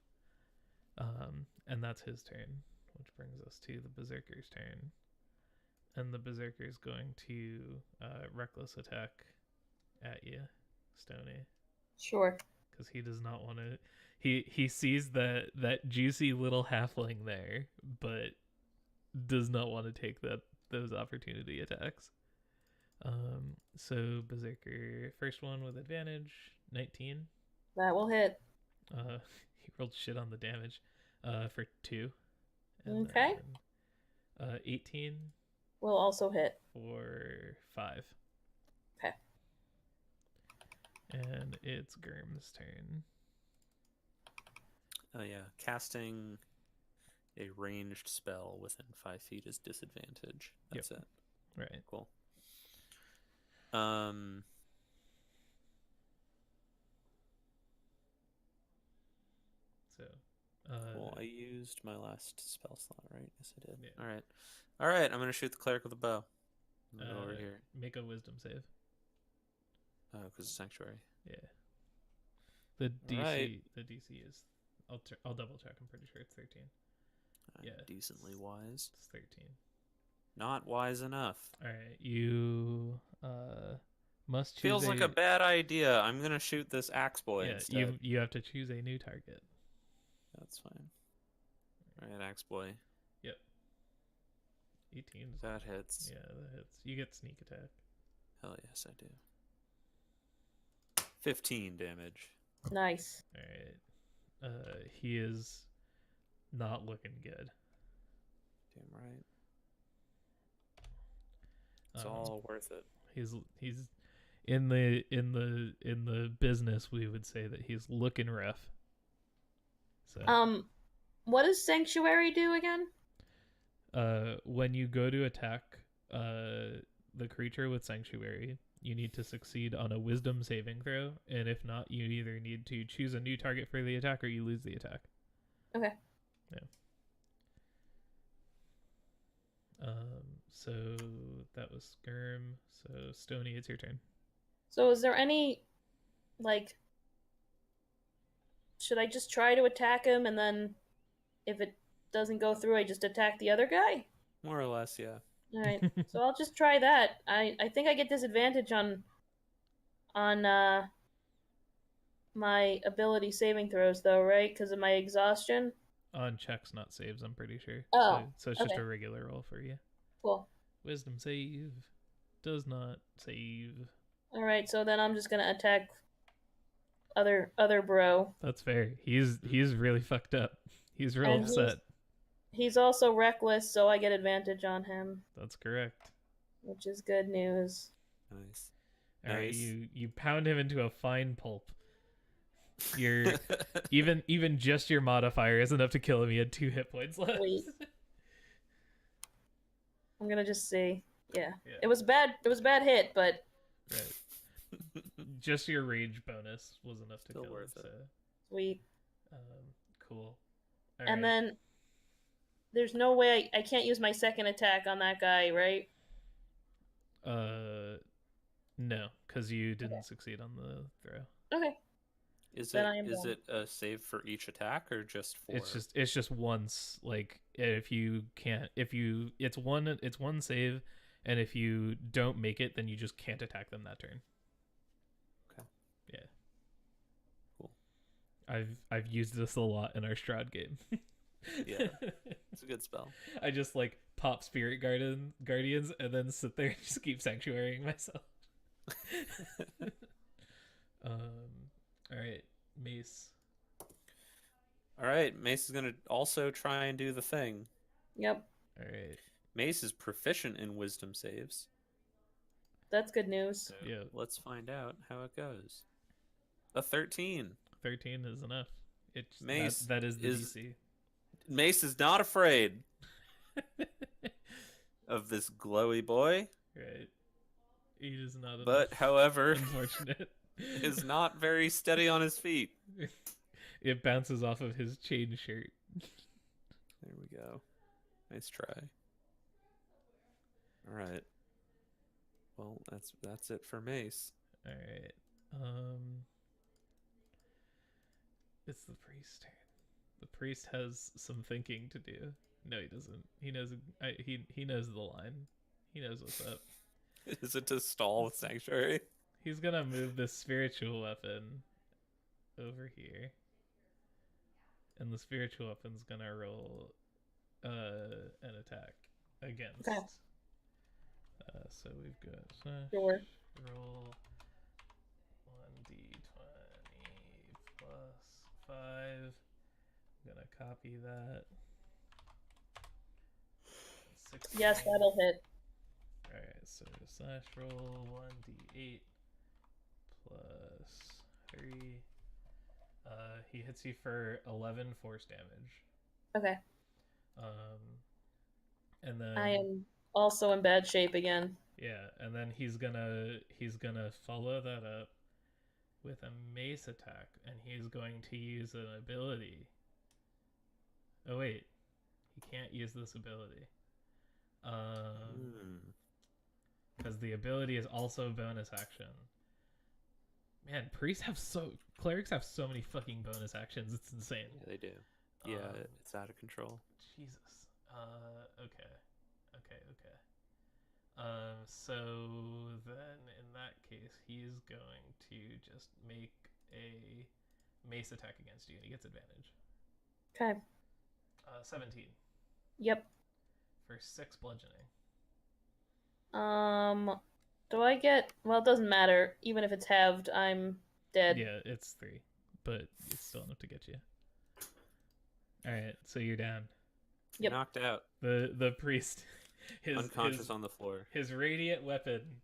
And that's his turn, which brings us to the Berserker's turn. And the Berserker is going to reckless attack at you, Stony. Sure. Because he does not want to. He sees that juicy little halfling there, but does not want to take those opportunity attacks. So Berserker, first one with advantage, 19. That will hit. He rolled shit on the damage, for 2. Okay. Then, 18 Will also hit. for 5. Okay. And it's Gurm's turn. Oh yeah, casting a ranged spell within 5 feet is disadvantage. That's it. Right. Cool. So, Cool. I used my last spell slot, right? Yes, I did. Yeah. All right. I'm gonna shoot the cleric with a bow. I'm gonna go over here. Make a wisdom save. Oh, because it's sanctuary. Yeah. The DC. Right. The DC is. I'll double check. I'm pretty sure it's 13. I'm Yeah. decently wise. It's 13. Not wise enough. All right. You must choose. Feels like a bad idea. I'm gonna shoot this axe boy instead. You have to choose a new target. That's fine. All right, axe boy. Yep. 18. That hits. Yeah, that hits. You get sneak attack. Hell yes, I do. 15 damage. Nice. All right. He is not looking good. Damn right. It's all worth it. He's in the business. We would say that he's looking rough. So What does Sanctuary do again? when you go to attack the creature with Sanctuary, you need to succeed on a Wisdom saving throw, and if not, you either need to choose a new target for the attack or you lose the attack. Okay. Yeah. So that was Skirm. So Stony, it's your turn. So is there any, like, should I just try to attack him and then if it doesn't go through, I just attack the other guy? More or less, yeah. All right. So I'll just try that. I think I get disadvantage on my ability saving throws though, right? Because of my exhaustion. On checks, not saves, I'm pretty sure. Oh, so it's just okay. a regular roll for you. Cool. Wisdom save does not save. All right, so then I'm just gonna attack other bro. That's fair. He's really fucked up. He's real And upset. He's also reckless, so I get advantage on him, That's correct. which is good news. Nice. All right, Nice. you pound him into a fine pulp. You're even just your modifier is enough to kill him. He had 2 hit points left. Sweet. I'm gonna just see. Yeah. Yeah. It was bad. It was a bad hit, but Right. Just your rage bonus was enough to Still kill worth him. it. So, sweet. cool. All And right. then there's no way I can't use my second attack on that guy, right? No, because you didn't Okay. succeed on the throw. Okay. Is Then I am it is done. it a save for each attack or just for? It's just once. Like if you can't, it's one save, and if you don't make it, then you just can't attack them that turn. Okay. Yeah. Cool. I've used this a lot in our Strahd game. Yeah. It's a good spell. I just like pop Spirit Guardians and then sit there and just keep sanctuarying myself. All right, Mace. All right, Mace is gonna also try and do the thing. Yep. All right. Mace is proficient in Wisdom saves. That's good news. So Yeah. let's find out how it goes. A 13. 13 is enough. It's Mace that is the is- DC. Mace is not afraid of this glowy boy, Right. He is not. but enough. however, Unfortunate. is not very steady on his feet. It bounces off of his chain shirt. There we go. Nice try. All right. Well, that's it for Mace. All right. It's the priest's turn. The priest has some thinking to do. No, he doesn't. He knows. He knows the line. He knows what's up. Is it to stall with Sanctuary? He's gonna move this spiritual weapon over here, and the spiritual weapon's gonna roll an attack against. Okay. So we've got Sure. roll 1d20 plus 5. I'm gonna copy that. 16. Yes, that'll hit. Alright, so slash roll 1d8 plus 3. He hits you for 11 force damage. Okay. And then I am also in bad shape again. yeah, and then he's gonna follow that up with a mace attack, and he's going to use an ability. Oh wait, he can't use this ability. Because the ability is also a bonus action. Man, clerics have so many fucking bonus actions. It's insane. Yeah, they do. Yeah, it's out of control. Jesus. Okay. So then in that case, he's going to just make a mace attack against you, and he gets advantage. Okay. 17 Yep. for 6 bludgeoning. Do I get? Well, it doesn't matter. Even if it's halved, I'm dead. Yeah, it's 3, but it's still enough to get you. All right, so you're down. You're Yep. knocked out, The priest, unconscious on the floor. his radiant weapon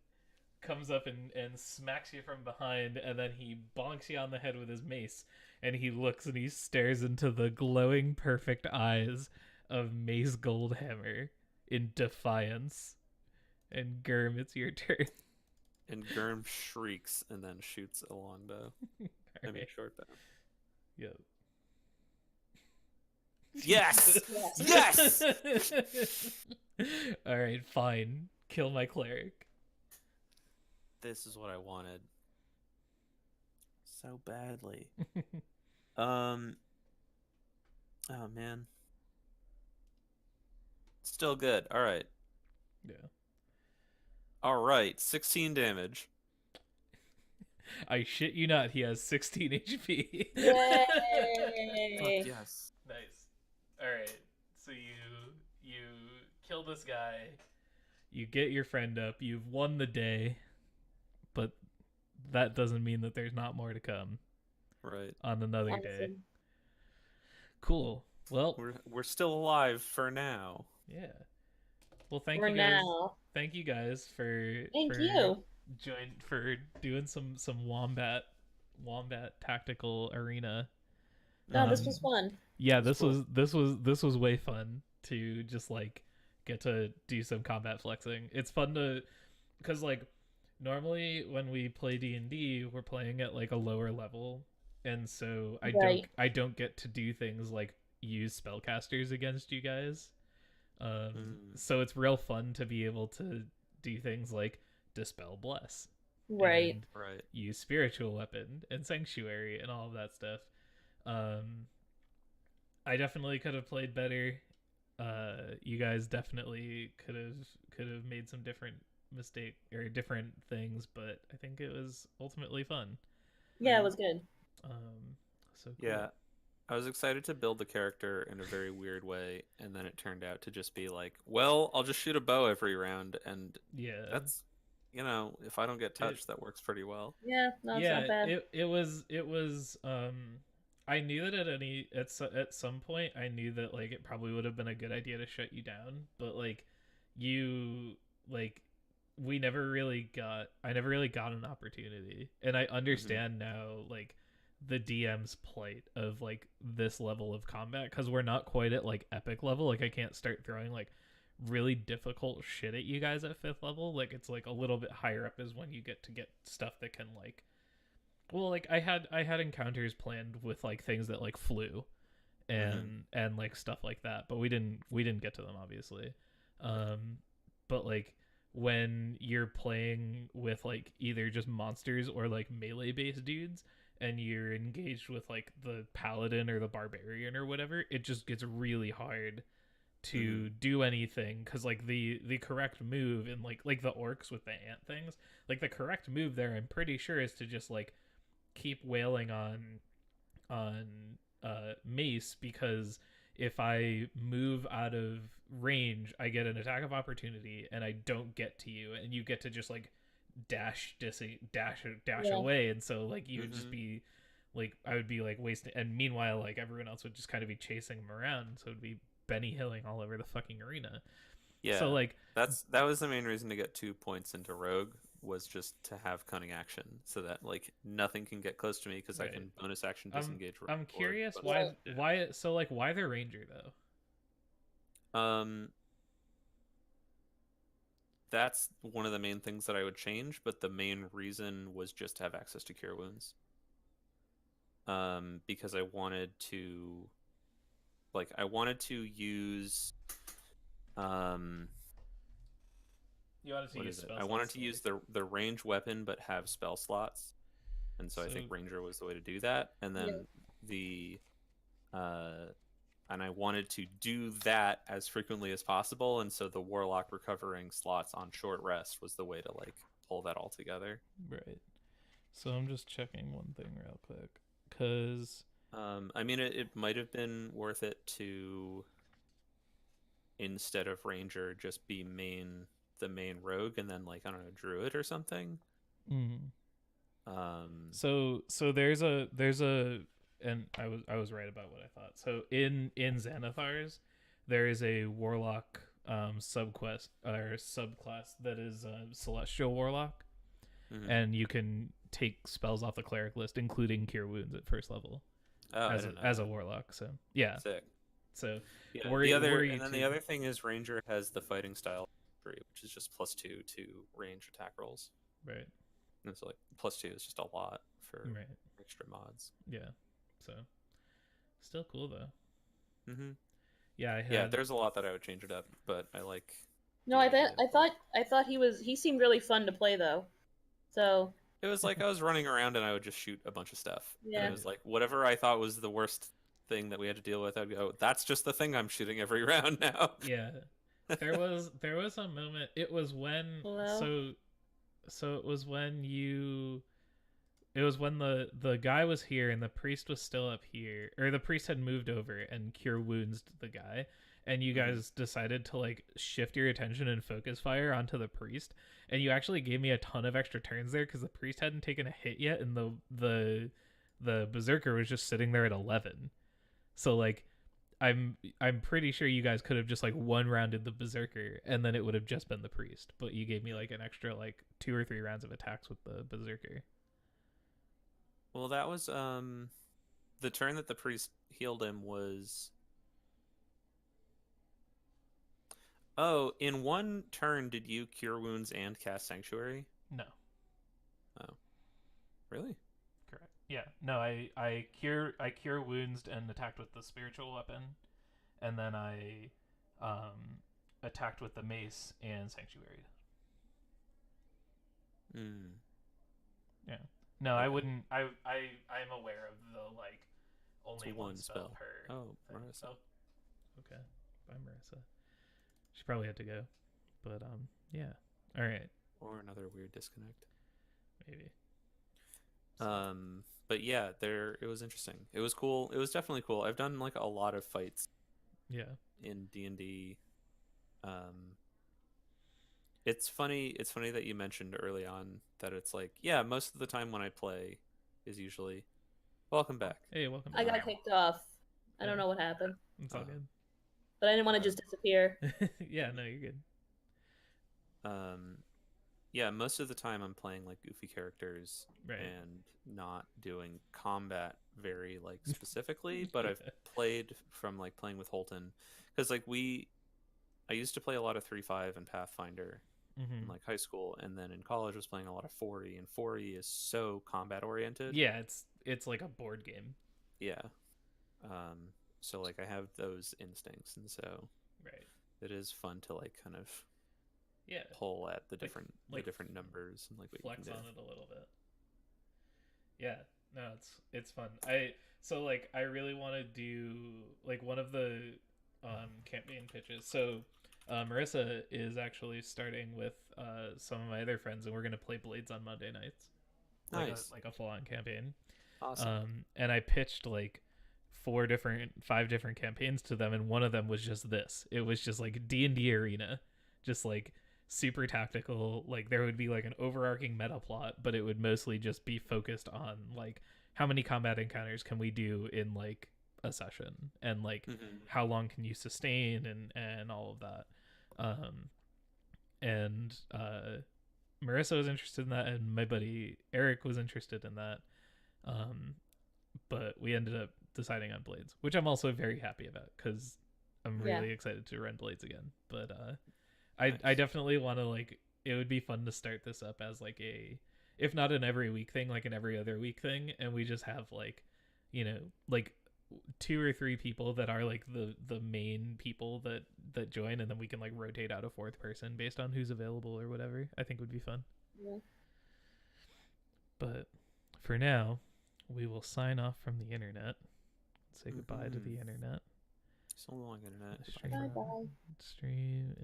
comes up and smacks you from behind, and then he bonks you on the head with his mace, and he looks and he stares into the glowing perfect eyes of Mace Goldhammer in defiance. And Germ, it's your turn. And Gurm shrieks and then shoots a longbow. I mean, short bow. Yep. Yes! Yes! All right, fine. Kill my cleric. This is what I wanted. So badly. Oh man. Still good. All right. Yeah. All right. 16 damage. I shit you not, he has 16 HP. Yay! Fuck yes. Nice. All right. So you kill this guy. You get your friend up. You've won the day. But that doesn't mean that there's not more to come Right. on another day. Awesome. Cool. Well, We're still alive for now. yeah. Well, thank For you guys. now. Thank you guys for Thank you. for doing some wombat tactical arena. No, this was fun. Yeah, That's this was way fun to just like get to do some combat flexing. It's fun to because like normally when we play D&D, we're playing at like a lower level, and so Right. I don't get to do things like use spellcasters against you guys. So it's real fun to be able to do things like dispel bless, Right. and Right. use spiritual weapon and sanctuary and all of that stuff. I definitely could have played better. You guys definitely could have made some different mistake or different things, but I think it was ultimately fun. Yeah, it was good. So cool. Yeah. I was excited to build the character in a very weird way, and then it turned out to just be like, well, I'll just shoot a bow every round, and Yeah. that's, if I don't get touched, that works pretty well. Yeah, no, it's not bad. It was I knew that at some point I knew that like it probably would have been a good idea to shut you down, but like you like I never really got an opportunity. And I understand now like the DM's plight of like this level of combat, because we're not quite at like epic level. Like I can't start throwing like really difficult shit at you guys at 5th level. Like it's like a little bit higher up is when you get stuff that can like, well, like I had encounters planned with like things that like flew and like stuff like that, but we didn't get to them obviously. But like when you're playing with like either just monsters or like melee based dudes, and you're engaged with like the paladin or the barbarian or whatever, it just gets really hard to do anything, because like the correct move in like the orcs with the ant things, like the correct move there I'm pretty sure is to just like keep wailing on Mace, because if I move out of range I get an attack of opportunity and I don't get to you, and you get to just like dash away, and so like you would just be like, I would be like wasting, and meanwhile like everyone else would just kind of be chasing him around, so it'd be Benny Hilling all over the fucking arena. Yeah. So like that was the main reason to get 2 points into Rogue, was just to have cunning action, so that like nothing can get close to me, because I can bonus action disengage. I'm curious why so like why the ranger though? That's one of the main things that I would change, but the main reason was just to have access to cure wounds. Because I wanted to use You wanted to use spell I wanted slots to use the range weapon but have spell slots. And so I think Ranger was the way to do that. And then and I wanted to do that as frequently as possible, and so the Warlock recovering slots on short rest was the way to like pull that all together. Right. So I'm just checking one thing real quick, because I mean it might have been worth it to, instead of Ranger, just be main the main rogue and then like I don't know, druid or something. Mm. Um, So there's a and I was right about what I thought. So in Xanathar's, there is a warlock subquest or subclass that is a celestial warlock, mhm. and you can take spells off the cleric list, including cure wounds at first level Oh, I as didn't know as a that. warlock. So yeah, Sick. so Yeah. were The other were you and then to- the other thing is Ranger has the fighting style 3, which is just +2 to range attack rolls. right, And so like +2 is just a lot for right, extra mods. yeah, so still cool though. Mm-hmm. Yeah, I Yeah, had there's a lot that I would change it up, but I like. No, I thought he seemed really fun to play though. So It was like I was running around and I would just shoot a bunch of stuff. And Yeah. it was like whatever I thought was the worst thing that we had to deal with, I'd go, that's just the thing I'm shooting every round now. yeah. There was a moment. It was when Hello? so it was when the guy was here and the priest was still up here, or the priest had moved over and cure wounds the guy, and you guys decided to like shift your attention and focus fire onto the priest, and you actually gave me a ton of extra turns there because the priest hadn't taken a hit yet, and the berserker was just sitting there at 11. So like I'm pretty sure you guys could have just like one rounded the berserker and then it would have just been the priest, but you gave me like an extra like 2 or 3 rounds of attacks with the berserker. Well, that was the turn that the priest healed him was. Oh, in one turn did you cure wounds and cast sanctuary? No. Oh. Really? Correct. Yeah. No, I cure wounds and attacked with the spiritual weapon, and then I attacked with the mace and sanctuary. Hmm. Yeah. No, I Okay. wouldn't. I'm aware of the like only It's one one spell spell. per. Oh, thing. Marissa. Oh, okay. Bye, Marissa. She probably had to go, but yeah. All right, Or another weird disconnect. maybe. But yeah, it was interesting. It was cool. It was definitely cool. I've done like a lot of fights Yeah. in D&D. It's funny that you mentioned early on that it's like, yeah, most of the time when I play is usually welcome back. Hey, welcome. I got back. kicked off. I Yeah. don't know what happened, It's all Uh-huh. but I didn't want to just disappear. good. Yeah. No, you're good. Yeah, most of the time I'm playing like goofy characters Right. and not doing combat very like specifically, but I've played from like playing with Holton because like I used to play a lot of 3.5 and Pathfinder in like high school, and then in college was playing a lot of 40, and 40 is so combat oriented. Yeah, it's like a board game. Yeah. So like I have those instincts, and so Right. it is fun to like kind of Yeah. pull at the Like- different different numbers and like what Flex you can on do. it a little bit. Yeah. No, it's fun. I really want to do like one of the campaign pitches. So Marissa is actually starting with some of my other friends, and we're gonna play Blades on Monday nights. Nice. Like a full-on campaign. Awesome. And I pitched like 5 different campaigns to them, and one of them was just this. It was just like D&D arena, just like super tactical. Like there would be like an overarching meta plot, but it would mostly just be focused on like how many combat encounters can we do in like a session, and like how long can you sustain, and all of that. And Marissa was interested in that, and my buddy Eric was interested in that. But we ended up deciding on Blades, which I'm also very happy about because I'm really excited to run Blades again. But I definitely want to like. It would be fun to start this up as like a, if not an every week thing, like an every other week thing, and we just have like, like 2 or 3 people that are like the main people that join, and then we can like rotate out a 4th person based on who's available or whatever. I think would be fun. Yeah. But for now, we will sign off from the internet. Say goodbye to the internet. So long, internet. Stream, Bye bye. stream